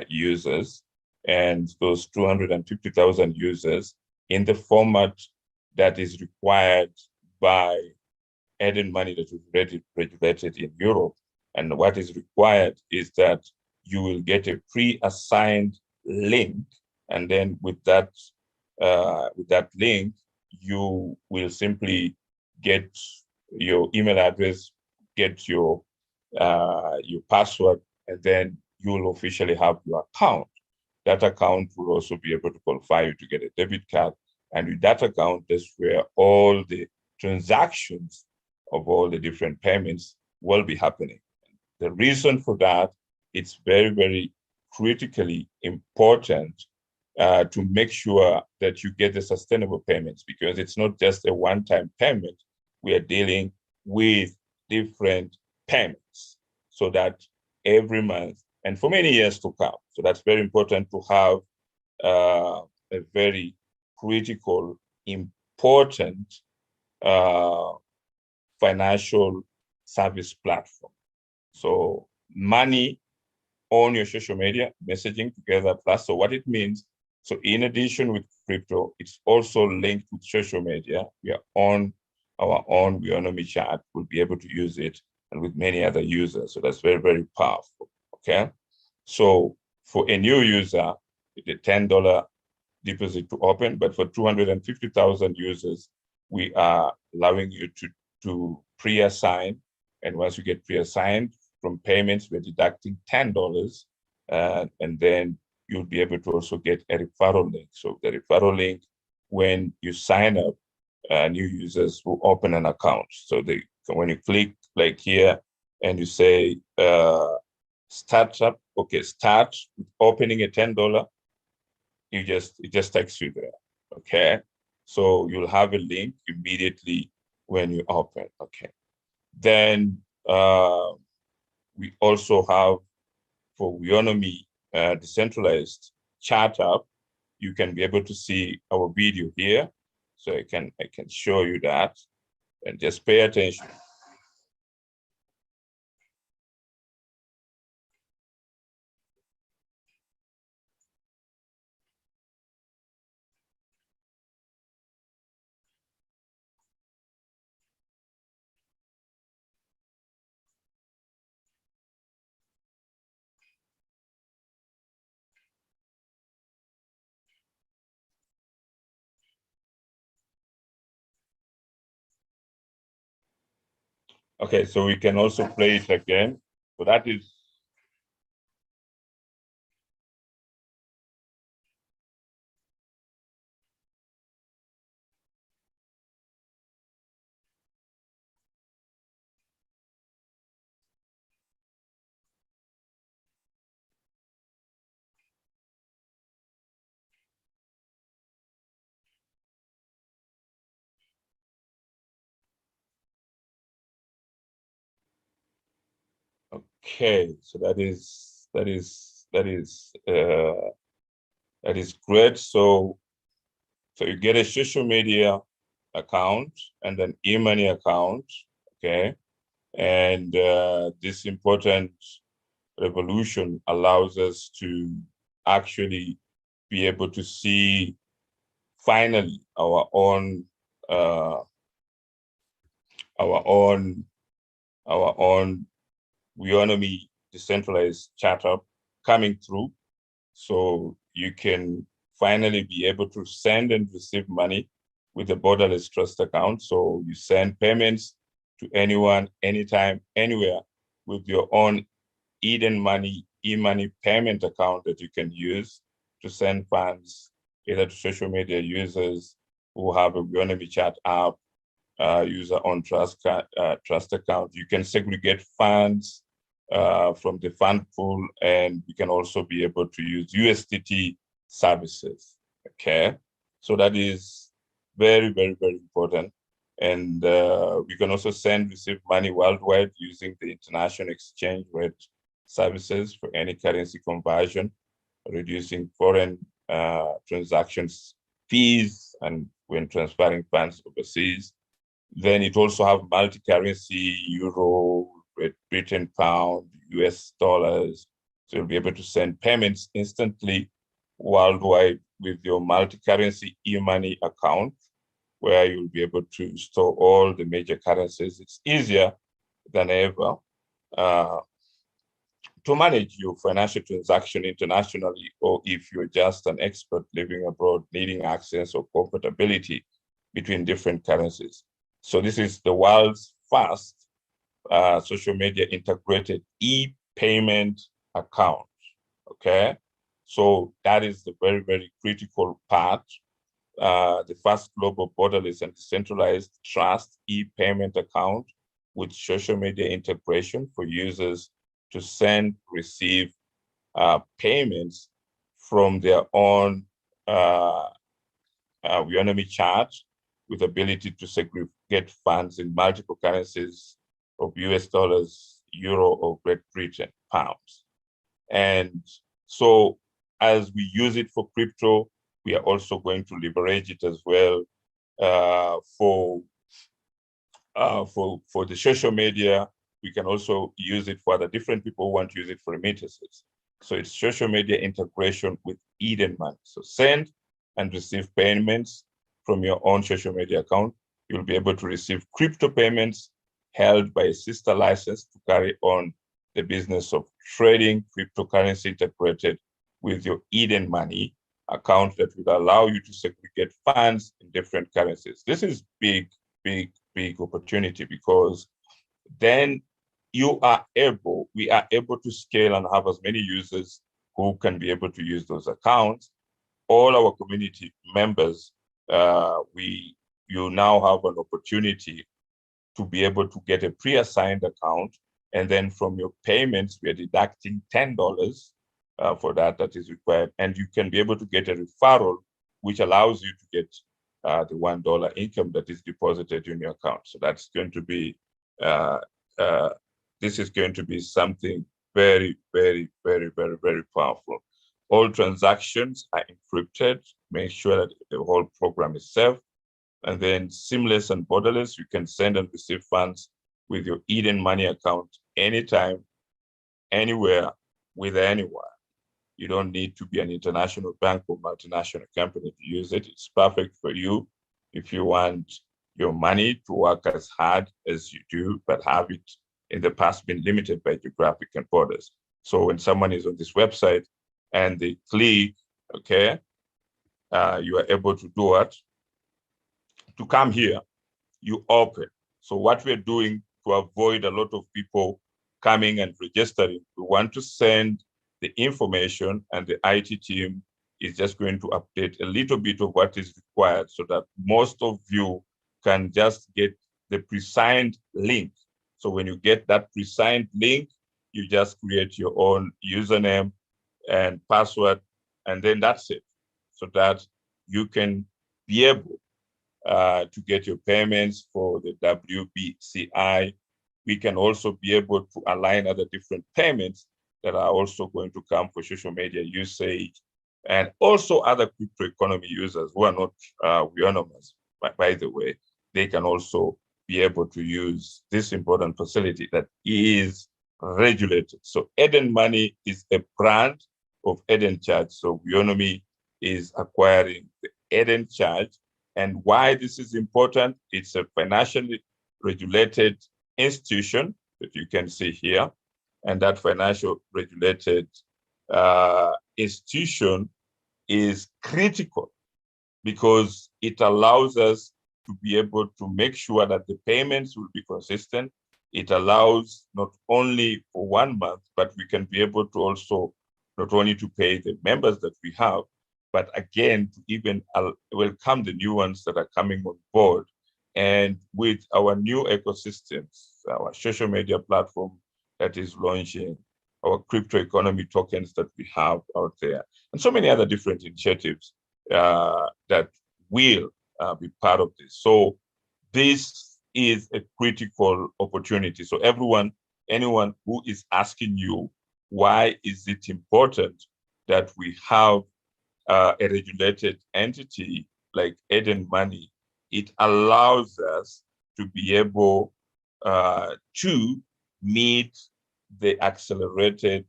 users, and those 250,000 users in the format that is required by Eden Money that is already regulated in Europe. And what is required is that you will get a pre-assigned link, and then with that link, you will simply get your email address, get your password, and then you will officially have your account. That account will also be able to qualify you to get a debit card. And with that account, that's where all the transactions of all the different payments will be happening. The reason for that, it's very, very critically important to make sure that you get the sustainable payments, because it's not just a one-time payment. We are dealing with different payments so that every month and for many years to come. So that's very important to have a very critical, important financial service platform. So money on your social media, messaging together plus. So what it means, so in addition with crypto, it's also linked with social media. We are on our own Weownomy chat. We'll be able to use it, and with many other users. So that's very, very powerful. Okay. So for a new user, it's a $10 deposit to open, but for 250,000 users, we are allowing you to pre-assign. And once you get pre-assigned from payments, we're deducting $10. And then you'll be able to also get a referral link. So the referral link, when you sign up, new users will open an account. So when you click like here and you say start up, okay, start with opening a $10, it just takes you there. Okay. So you'll have a link immediately when you open. Okay. Then we also have for Weownomy Decentralized chat app, you can be able to see our video here. So I can show you that, and just pay attention. Okay, so we can also play it again. So that is Okay, so that is great. So you get a social media account and an e-money account, okay? And this important revolution allows us to actually be able to see finally our own our own Weownomy decentralized charter coming through. So you can finally be able to send and receive money with a borderless trust account. So you send payments to anyone, anytime, anywhere with your own Eden Money e-money payment account that you can use to send funds either to social media users who have a Weownomy chat app, user on trust account. You can segregate funds from the fund pool, and you can also be able to use USDT services. Okay, so that is very, very, very important. And we can also receive money worldwide using the international exchange rate services for any currency conversion, reducing foreign transactions fees and when transferring funds overseas. Then it also have multi-currency, euro, Great Britain pound, US dollars. So you'll be able to send payments instantly worldwide with your multi-currency e-money account, where you'll be able to store all the major currencies. It's easier than ever to manage your financial transaction internationally, or if you're just an expert living abroad, needing access or compatibility between different currencies. So this is the world's first social media integrated e-payment account, okay? So that is the very, very critical part. The first global borderless and decentralized trust e-payment account with social media integration for users to send, receive payments from their own Weownomy chart with ability to segregate funds in multiple currencies of US dollars, euro, or Great Britain pounds. And so as we use it for crypto, we are also going to leverage it as well for the social media. We can also use it for other different people who want to use it for remittances. So it's social media integration with Eden Money. So send and receive payments from your own social media account. You'll be able to receive crypto payments held by a sister license to carry on the business of trading cryptocurrency integrated with your Eden Money account that would allow you to segregate funds in different currencies. This is big, big, big opportunity, because then we are able to scale and have as many users who can be able to use those accounts. All our community members, you now have an opportunity to be able to get a pre-assigned account, and then from your payments, we are deducting $10 for that is required, and you can be able to get a referral, which allows you to get the $1 income that is deposited in your account. So that's going to be this is going to be something very, very, very, very, very powerful. All transactions are encrypted. Make sure that the whole program is safe. And then seamless and borderless, you can send and receive funds with your Eden Money account anytime, anywhere, with anyone. You don't need to be an international bank or multinational company to use it. It's perfect for you if you want your money to work as hard as you do, but have it in the past been limited by geographic and borders. So when someone is on this website and they click, okay, you are able to do it. To come here, you open. So what we're doing to avoid a lot of people coming and registering, we want to send the information, and the IT team is just going to update a little bit of what is required so that most of you can just get the pre-signed link. So when you get that pre-signed link, you just create your own username and password, and then that's it. So that you can be able to get your payments for the WBCI we can also be able to align other different payments that are also going to come for social media usage, and also other crypto economy users who are not Weownomers, by the way. They can also be able to use this important facility that is regulated. So Eden Money is a brand of Eden Charge. So Weownomy is acquiring the Eden Charge. And why this is important, it's a financially regulated institution that you can see here. And that financial regulated institution is critical because it allows us to be able to make sure that the payments will be consistent. It allows not only for 1 month, but we can be able to also not only to pay the members that we have, but again, to even welcome the new ones that are coming on board. And with our new ecosystems, our social media platform that is launching, our crypto economy tokens that we have out there, and so many other different initiatives that will be part of this. So this is a critical opportunity. So anyone who is asking you, why is it important that we have a regulated entity like Eden Money? It allows us to be able to meet the accelerated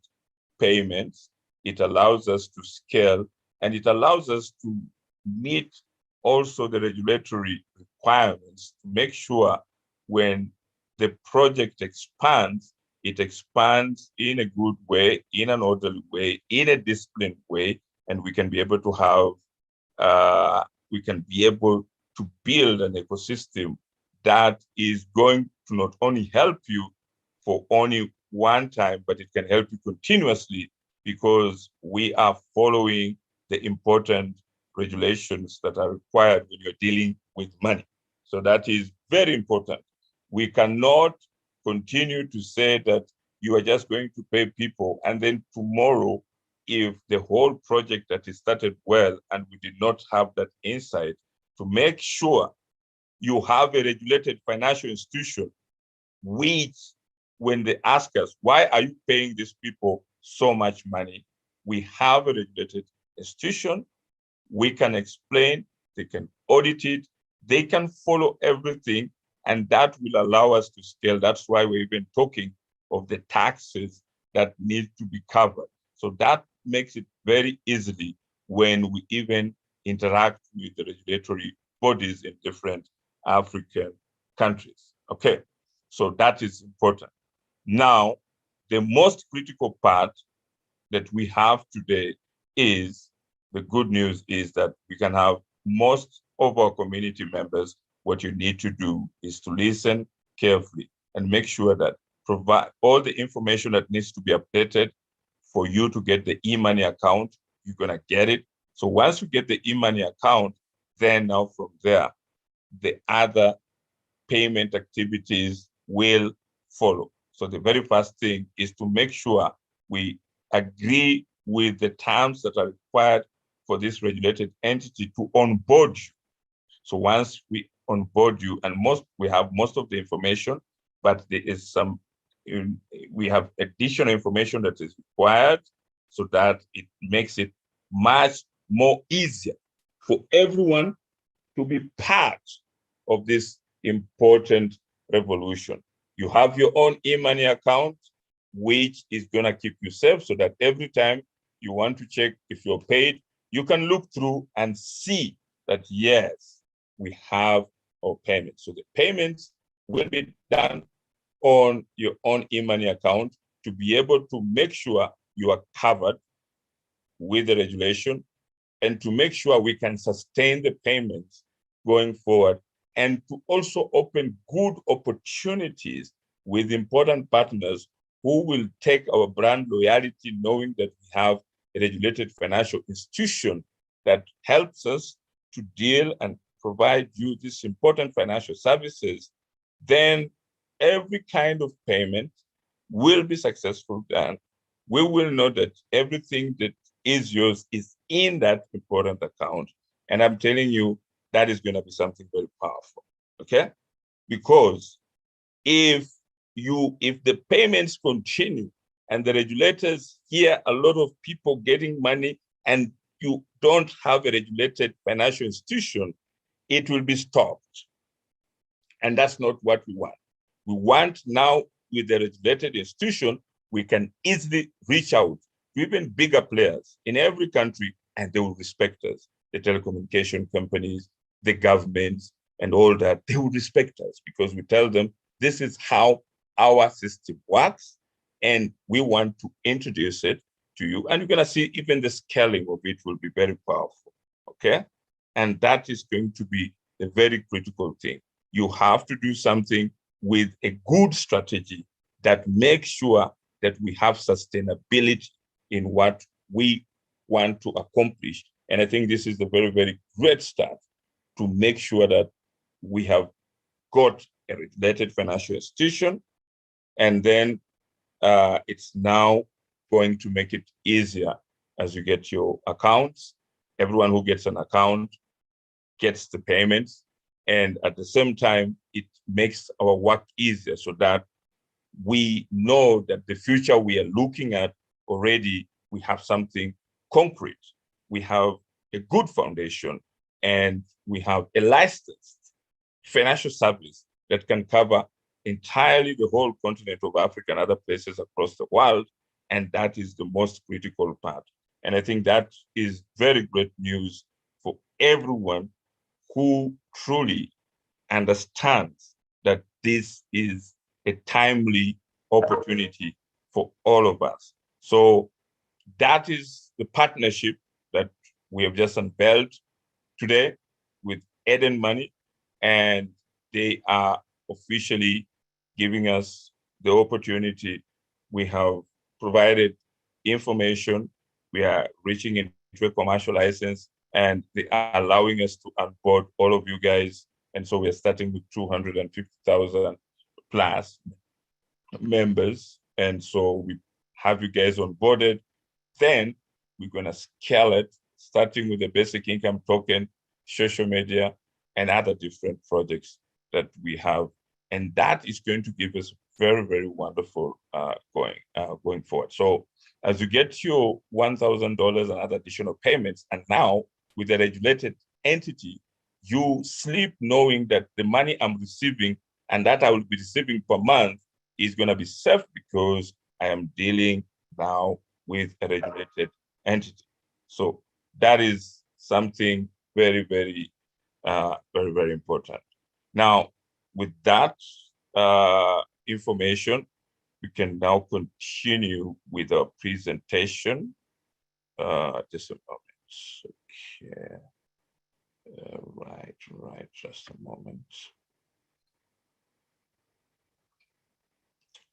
payments. It allows us to scale, and it allows us to meet also the regulatory requirements to make sure when the project expands, it expands in a good way, in an orderly way, in a disciplined way, and we can be able to have, we can be able to build an ecosystem that is going to not only help you for only one time, but it can help you continuously because we are following the important regulations that are required when you're dealing with money. So that is very important. We cannot continue to say that you are just going to pay people and then tomorrow, if the whole project that is started well and we did not have that insight to make sure you have a regulated financial institution, which when they ask us, why are you paying these people so much money? We have a regulated institution. We can explain, they can audit it, they can follow everything, and that will allow us to scale. That's why we're even talking of the taxes that need to be covered. So that makes it very easily when we even interact with the regulatory bodies in different African countries. Okay, so that is important. Now, the most critical part that we have today is, the good news is that we can have most of our community members. What you need to do is to listen carefully and make sure that provide all the information that needs to be updated for you to get the e-money account. You're gonna get it. So once you get the e-money account, then now from there, the other payment activities will follow. So the very first thing is to make sure we agree with the terms that are required for this regulated entity to onboard you. So once we onboard you, and we have most of the information, but there is we have additional information that is required so that it makes it much more easier for everyone to be part of this important revolution. You have your own e-money account, which is gonna keep you safe so that every time you want to check if you're paid, you can look through and see that, yes, we have our payments. So the payments will be done on your own e-money account to be able to make sure you are covered with the regulation and to make sure we can sustain the payments going forward, and to also open good opportunities with important partners who will take our brand loyalty, knowing that we have a regulated financial institution that helps us to deal and provide you these important financial services. Then every kind of payment will be successful, and we will know that everything that is yours is in that important account. And I'm telling you, that is going to be something very powerful, okay? Because if if the payments continue and the regulators hear a lot of people getting money and you don't have a regulated financial institution, it will be stopped. And that's not what we want. We want now, with the regulated institution, we can easily reach out to even bigger players in every country, and they will respect us. The telecommunication companies, the governments, and all that, they will respect us because we tell them this is how our system works, and we want to introduce it to you. And you're going to see even the scaling of it will be very powerful, okay? And that is going to be a very critical thing. You have to do something with a good strategy that makes sure that we have sustainability in what we want to accomplish. And I think this is a very, very great start to make sure that we have got a regulated financial institution, and then it's now going to make it easier as you get your accounts. Everyone who gets an account gets the payments, and at the same time, it makes our work easier so that we know that the future we are looking at already, we have something concrete. We have a good foundation, and we have a licensed financial service that can cover entirely the whole continent of Africa and other places across the world. And that is the most critical part. And I think that is very great news for everyone who truly understands that this is a timely opportunity for all of us. So that is the partnership that we have just unveiled today with Eden Money, and they are officially giving us the opportunity. We have provided information. We are reaching into a commercial license, and they are allowing us to onboard all of you guys. And so we're starting with 250,000 plus members. And so we have you guys onboarded. Then we're going to scale it, starting with the basic income token, social media, and other different projects that we have. And that is going to give us very, very wonderful going forward. So as you get your $1,000 and other additional payments, and now with a regulated entity, you sleep knowing that the money I'm receiving and that I will be receiving per month is going to be safe because I am dealing now with a regulated entity. So that is something very, very, very, very important. Now, with that information, we can now continue with our presentation. Just a moment. Okay. Right. Just a moment.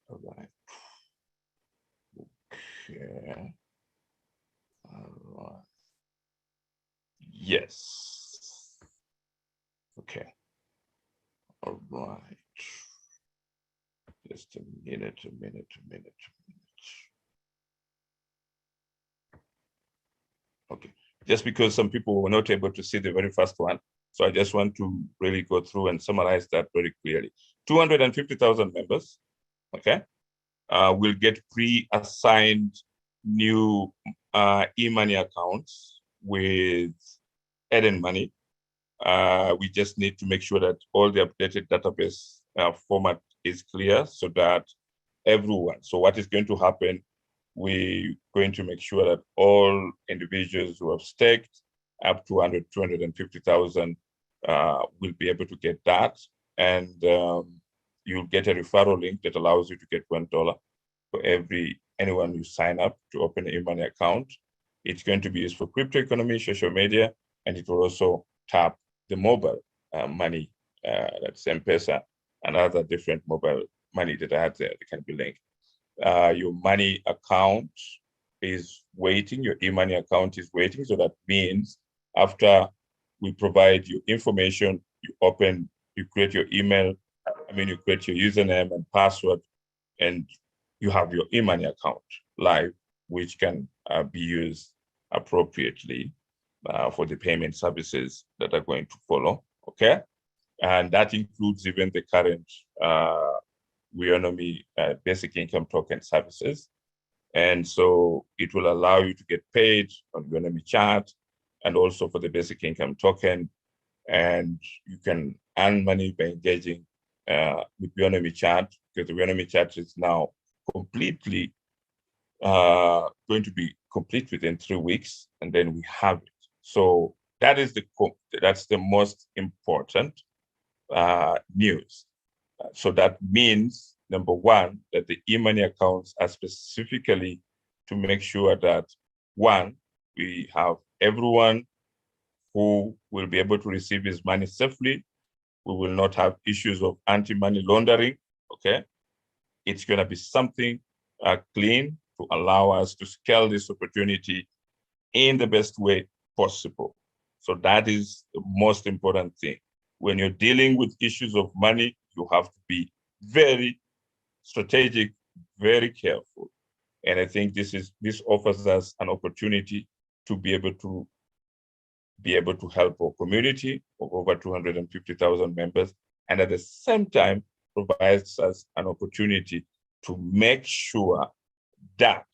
All right. Okay. All right. Yes. Okay. All right. Just a minute. Okay. Just because some people were not able to see the very first one. So I just want to really go through and summarize that very clearly. 250,000 members, okay, will get pre-assigned new e-money accounts with Eden Money. We just need to make sure that all the updated database format is clear so that everyone, so what is going to happen, we're going to make sure that all individuals who have staked up to 250,000 will be able to get that. And you'll get a referral link that allows you to get $1 for anyone you sign up to open an e-money account. It's going to be used for crypto economy, social media, and it will also tap the mobile money, that's M-Pesa, and other different mobile money that I had there that can be linked. Your money account is waiting, your e-money account is waiting. So that means after we provide you information, you create your email, you create your username and password, and you have your e-money account live, which can be used appropriately for the payment services that are going to follow, okay? And that includes even the current Weownomy basic income token services. And so it will allow you to get paid on Weownomy Chat and also for the basic income token. And you can earn money by engaging with Weownomy Chat, because the Weownomy Chat is now completely going to be complete within 3 weeks, and then we have it. So that's the most important news. So that means, number one, that the e-money accounts are specifically to make sure that, one, we have everyone who will be able to receive his money safely. We will not have issues of anti-money laundering, okay? It's gonna be something clean to allow us to scale this opportunity in the best way possible. So that is the most important thing. When you're dealing with issues of money, you have to be very strategic, very careful. And I think this offers us an opportunity to be able to help our community of over 250,000 members, and at the same time provides us an opportunity to make sure that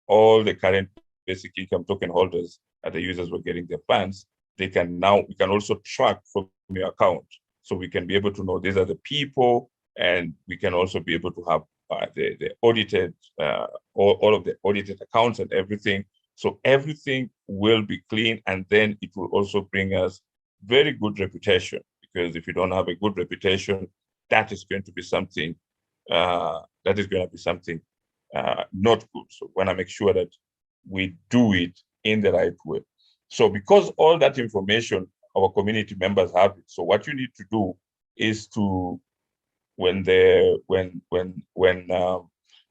all the current basic income token holders and the users were getting their funds, we can also track from your account. So we can be able to know these are the people, and we can also be able to have the audited, all of the audited accounts and everything. So everything will be clean, and then it will also bring us very good reputation, because if you don't have a good reputation, that is going to be something not good. So we want to make sure that we do it in the right way. So because all that information, our community members have it. So what you need to do is to, when the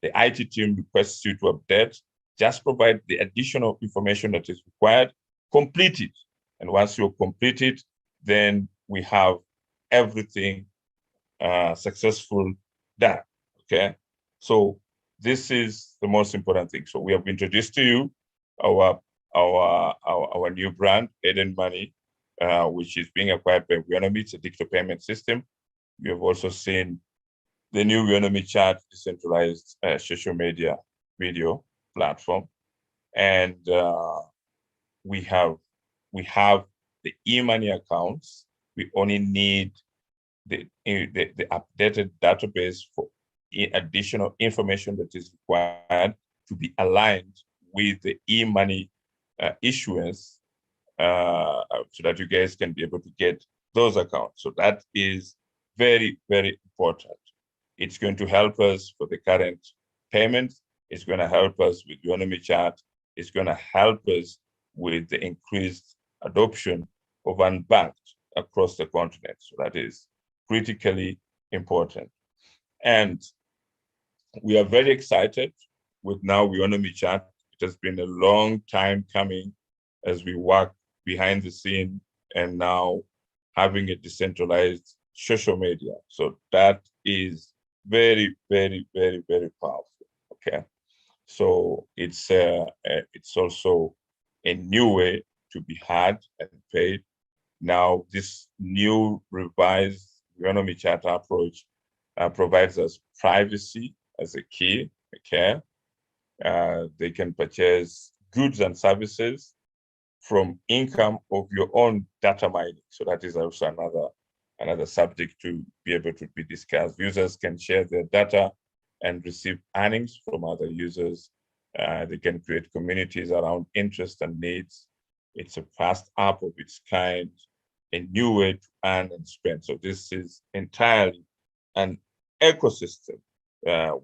IT team requests you to update, just provide the additional information that is required, complete it. And once you complete it, then we have everything successful done, okay? So this is the most important thing. So we have introduced to you our new brand, Eden Money, which is being acquired by Weownomy. It's a digital payment system. We have also seen the new Weownomy Chat, decentralized social media video platform, and we have the e-money accounts. We only need the updated database for additional information that is required to be aligned with the e-money issuance, so that you guys can be able to get those accounts. So that is very, very important. It's going to help us for the current payments. It's going to help us with Weownomy Chat. It's going to help us with the increased adoption of unbanked across the continent. So that is critically important. And we are very excited with now Weownomy Chat. It has been a long time coming as we work behind the scene, and now having a decentralized social media. So that is very, very, very, very powerful, okay? So it's also a new way to be heard and paid. Now, this new revised Weownomy Chat approach provides us privacy as a key, okay? They can purchase goods and services from income of your own data mining. So that is also another subject to be able to be discussed. Users can share their data and receive earnings from other users. They can create communities around interests and needs. It's a fast app of its kind, a new way to earn and spend. So this is entirely an ecosystem,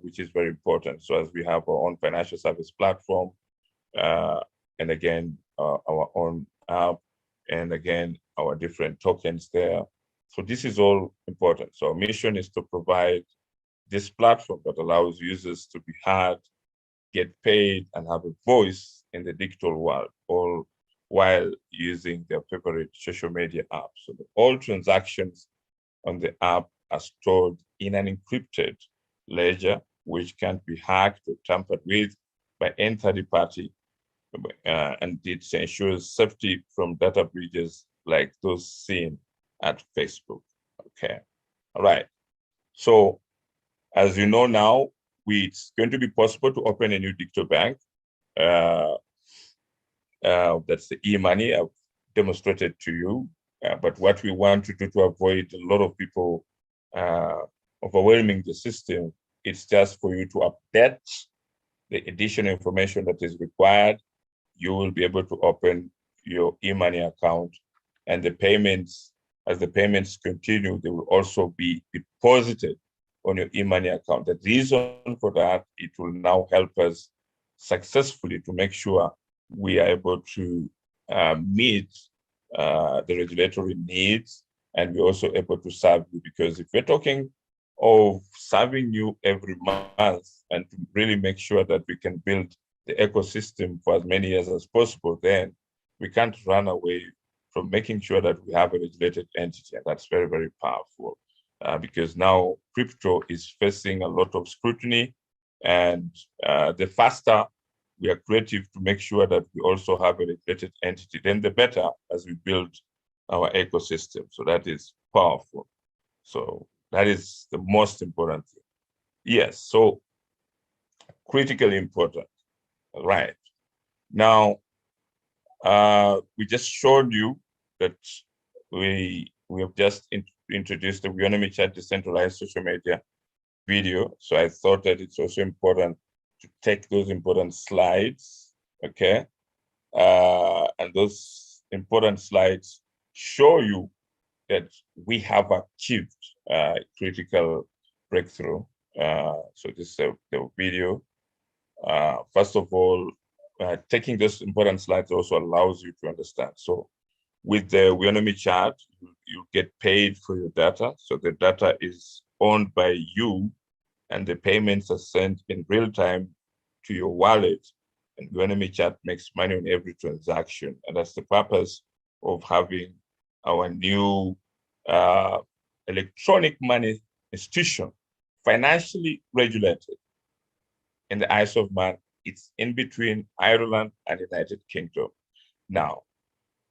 which is very important. So as we have our own financial service platform, and again, our own app, and again, our different tokens there. So this is all important. So our mission is to provide this platform that allows users to be heard, get paid, and have a voice in the digital world, all while using their favorite social media apps. So all transactions on the app are stored in an encrypted ledger, which can't be hacked or tampered with by any third party, and it ensures safety from data breaches like those seen at Facebook. Okay, all right. So As you know now, it's going to be possible to open a new digital bank. That's the e-money I've demonstrated to you. But what we want to do to avoid a lot of people overwhelming the system, it's just for you to update the additional information that is required. You will be able to open your e-money account, and the payments, as the payments continue, they will also be deposited on your e-money account. The reason for that, it will now help us successfully to make sure we are able to meet the regulatory needs, and we're also able to serve you. Because if we're talking of serving you every month and to really make sure that we can build the ecosystem for as many years as possible, then we can't run away from making sure that we have a regulated entity. And that's very, very powerful because now crypto is facing a lot of scrutiny, and the faster we are creative to make sure that we also have a regulated entity, then the better as we build our ecosystem. So that is powerful. So that is the most important thing. Yes, so critically important, right? Now, we just showed you that we have just introduced the Weownomy Chat Decentralized social media video. So I thought that it's also important to take those important slides, okay? And those important slides show you that we have achieved critical breakthrough. So this is the video. First of all, taking those important slides also allows you to understand. So with the Weownomy Chat, you get paid for your data. So the data is owned by you, and the payments are sent in real time to your wallet. And Weownomy Chat makes money on every transaction. And that's the purpose of having our new electronic money institution, financially regulated. In the eyes of man, it's in between Ireland and United Kingdom. Now,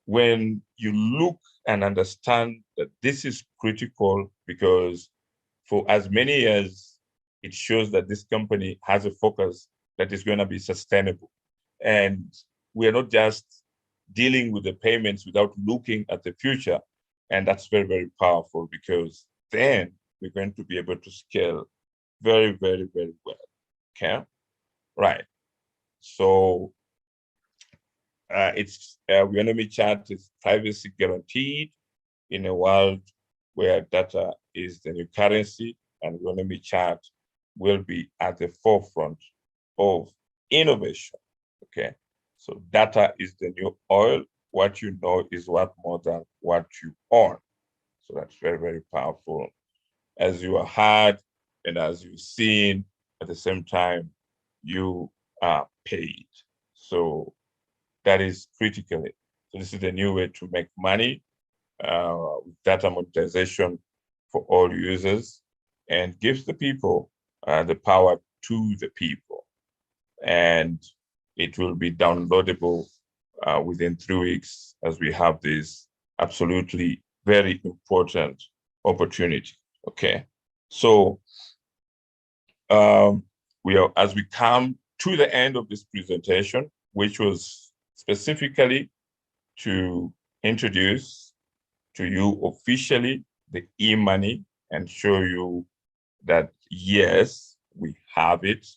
when you look and understand that this is critical, because for as many years, it shows that this company has a focus that is going to be sustainable. And we are not just dealing with the payments without looking at the future. And that's very, very powerful, because then we're going to be able to scale very, very, very well. Okay, right. So Weownomy Chat is privacy guaranteed in a world where data is the new currency, and Weownomy Chat will be at the forefront of innovation. Okay, so data is the new oil. What you know is worth more than what you own. So that's very, very powerful. As you are heard and as you've seen, at the same time, you are paid. So that is critical. So this is the new way to make money with data monetization for all users, and gives the people the power to the people. And it will be downloadable within 3 weeks, as we have this absolutely very important opportunity. Okay, so as we come to the end of this presentation, which was specifically to introduce to you officially the e-money and show you that yes, we have it,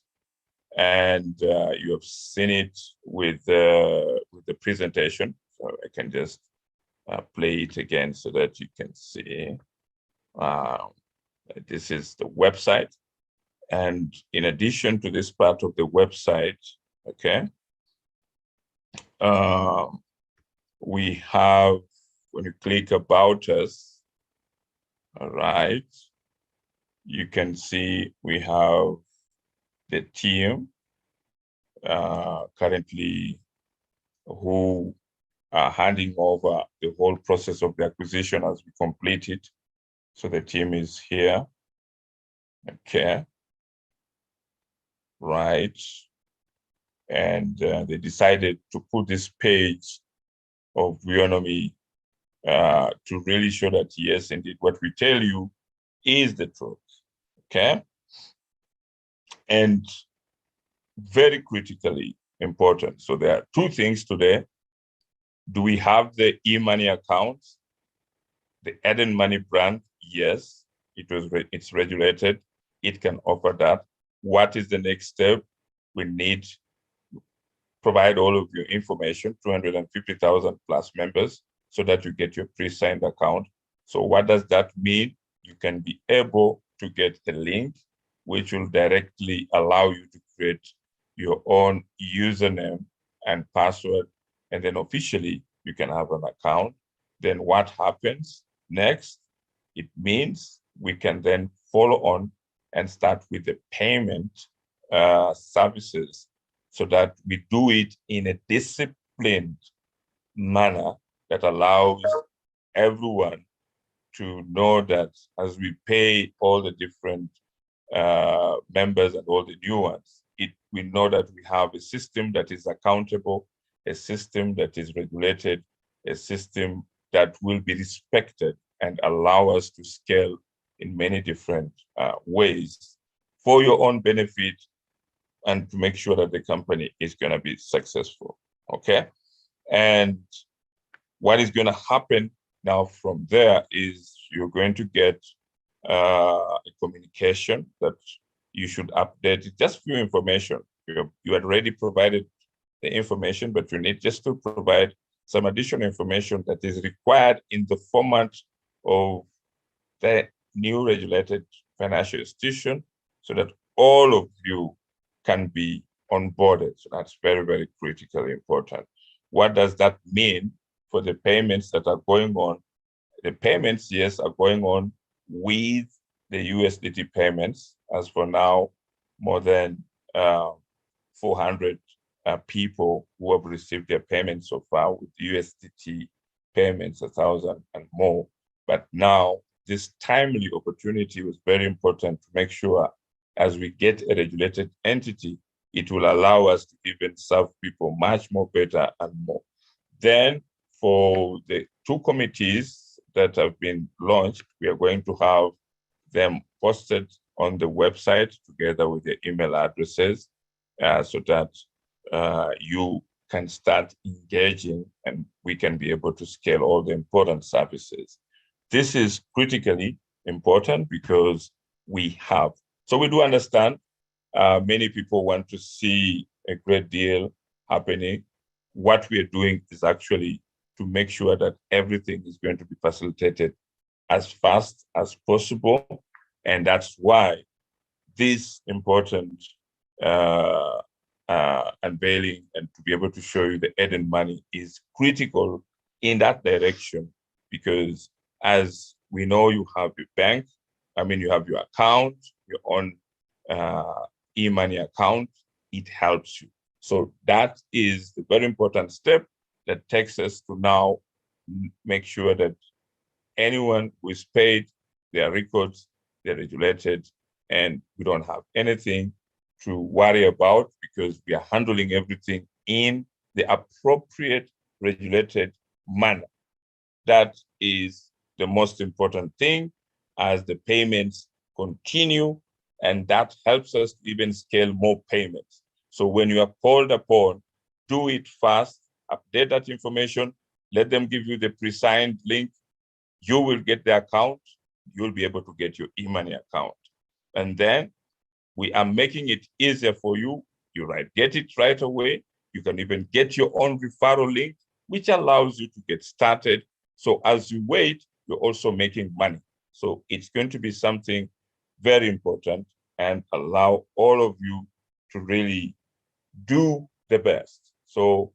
and you have seen it with the presentation. So I can just play it again so that you can see. This is the website, and in addition to this part of the website, okay, we have, when you click about us, all right, you can see we have the team currently who are handing over the whole process of the acquisition as we complete it. So the team is here. Okay. Right. And they decided to put this page of Weownomy to really show that, yes, indeed, what we tell you is the truth. Okay. and very critically important. So there are two things today. Do we have the e-money accounts? The Eden Money brand, yes, it's regulated. It can offer that. What is the next step? We need provide all of your information, 250,000 plus members, so that you get your pre-signed account. So what does that mean? You can be able to get a link which will directly allow you to create your own username and password, and then officially you can have an account. Then what happens next? It means we can then follow on and start with the payment services, so that we do it in a disciplined manner that allows everyone to know that as we pay all the different members and all the new ones, we know that we have a system that is accountable, a system that is regulated, a system that will be respected and allow us to scale in many different ways for your own benefit and to make sure that the company is going to be successful. Okay. And what is going to happen now from there is you're going to get a communication that you should update it. Just few information. You had already provided the information, but you need just to provide some additional information that is required in the format of the new regulated financial institution, so that all of you can be onboarded. So that's very, very critically important. What does that mean for the payments that are going on? The payments, yes, are going on with the USDT payments. As for now, more than 400 people who have received their payments so far, with USDT payments, 1,000 and more. But now, this timely opportunity was very important to make sure as we get a regulated entity, it will allow us to even serve people much more better and more. Then for the two committees that have been launched, we are going to have them posted on the website together with their email addresses, so that you can start engaging and we can be able to scale all the important services. This is critically important because we have, so we do understand many people want to see a great deal happening. What we are doing is actually to make sure that everything is going to be facilitated as fast as possible. And that's why this important unveiling and to be able to show you the Eden Money is critical in that direction, because as we know, you have your bank, you have your account, your own e-money account, it helps you. So that is the very important step that takes us to now make sure that anyone who is paid, their records, they're regulated, and we don't have anything to worry about because we are handling everything in the appropriate regulated manner. That is the most important thing as the payments continue, and that helps us even scale more payments. So when you are called upon, do it fast, update that information, let them give you the pre-signed link, you will get the account, you'll be able to get your e-money account. And then we are making it easier for you. You get it right away. You can even get your own referral link, which allows you to get started. So as you wait, you're also making money. So it's going to be something very important and allow all of you to really do the best. So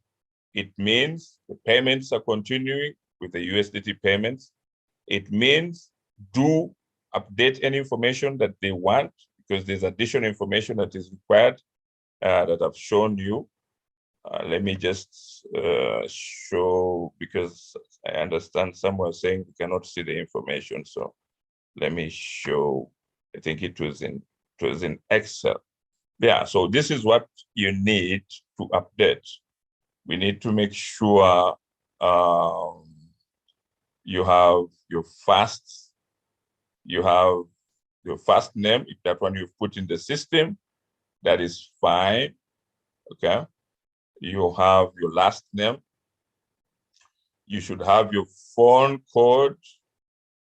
it means the payments are continuing with the USDT payments. It means do update any information that they want, because there's additional information that is required that I've shown you. Let me just show, because I understand some were saying we cannot see the information. So let me show. I think it was in Excel. Yeah, so this is what you need to update. We need to make sure you have your first name, if that one you've put in the system. that is fine. Okay. You have your last name. You should have your phone code,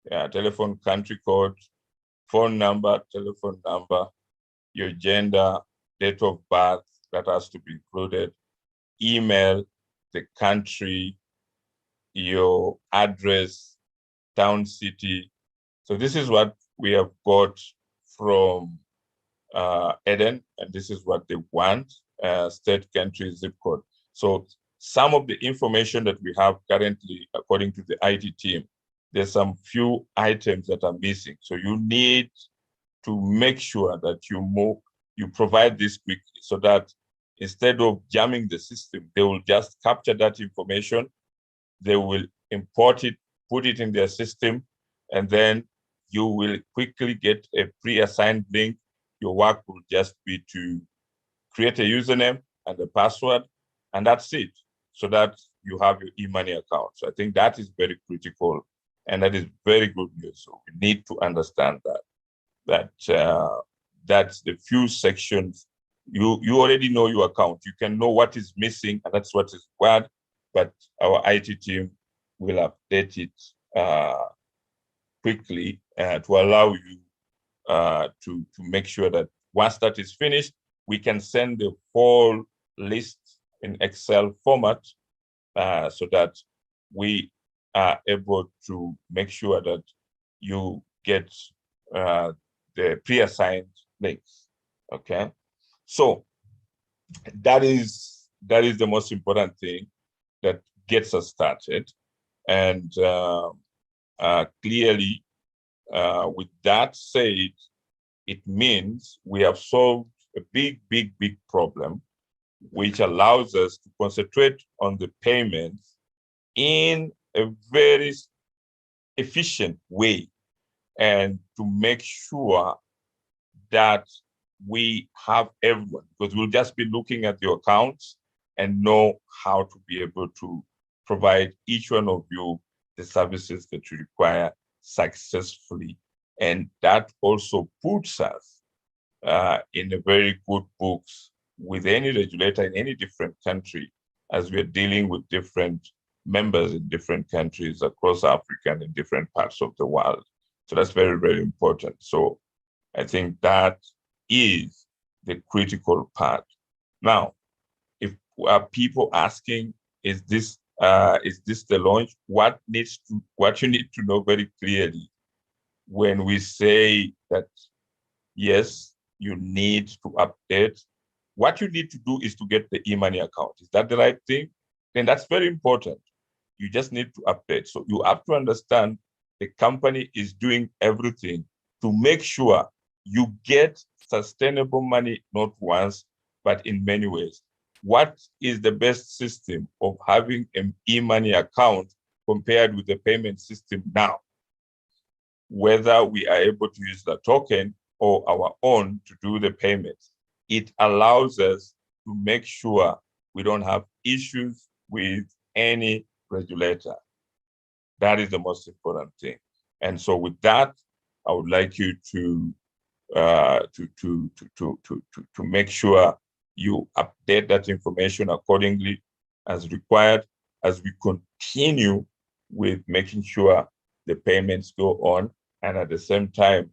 telephone country code, phone number, telephone number, your gender, date of birth, that has to be included, email, the country, your address, town, city. So this is what we have got from Eden, and this is what they want, state, country, zip code. So some of the information that we have currently, according to the IT team, there's some few items that are missing. So you need to make sure that you provide this quickly so that instead of jamming the system, they will just capture that information, they will import it, put it in their system, and then you will quickly get a pre-assigned link. Your work will just be to create a username and a password, and that's it, so that you have your e-money account. So I think that is very critical, and that is very good news. So we need to understand that's the few sections. You already know your account. You can know what is missing, and that's what is required, but our IT team will update it quickly to allow you to make sure that once that is finished, we can send the whole list in Excel format so that we are able to make sure that you get the pre-assigned links. Okay, so that is the most important thing that gets us started, and clearly, with that said, it means we have solved a big problem, which allows us to concentrate on the payments in a very efficient way, and to make sure that we have everyone, because we'll just be looking at your accounts and know how to be able to provide each one of you the services that you require successfully. And that also puts us in a very good books with any regulator in any different country, as we're dealing with different members in different countries across Africa and in different parts of the world. So that's very important. So I think that is the critical part. Now, if people asking, is this the launch? What you need to know very clearly when we say that, yes, you need to update, what you need to do is to get the e-money account. Is that the right thing? Then that's very important. You just need to update. So you have to understand the company is doing everything to make sure you get sustainable money, not once, but in many ways. What is the best system of having an e-money account compared with the payment system now? Whether we are able to use the token or our own to do the payments, it allows us to make sure we don't have issues with any regulator. That is the most important thing. And so with that, I would like you to make sure you update that information accordingly as required, as we continue with making sure the payments go on, and at the same time,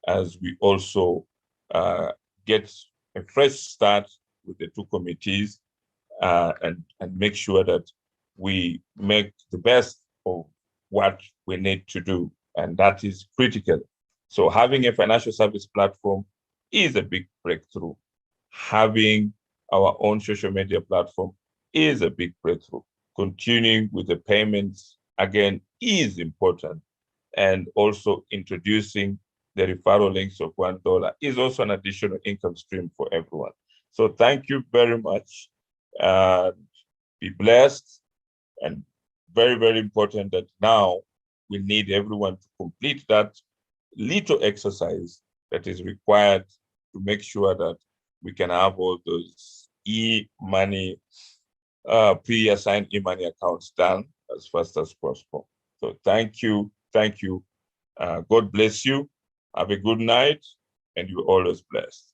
as we also get a fresh start with the two committees and make sure that we make the best of what we need to do, and that is critical. So having a financial service platform is a big breakthrough. Having our own social media platform is a big breakthrough. Continuing with the payments, again, is important. And also introducing the referral links of $1 is also an additional income stream for everyone. So thank you very much. Be blessed. And very important that now we need everyone to complete that little exercise that is required to make sure that we can have all those e-money, pre-assigned e-money accounts done as fast as possible. So thank you. God bless you. Have a good night, and you're always blessed.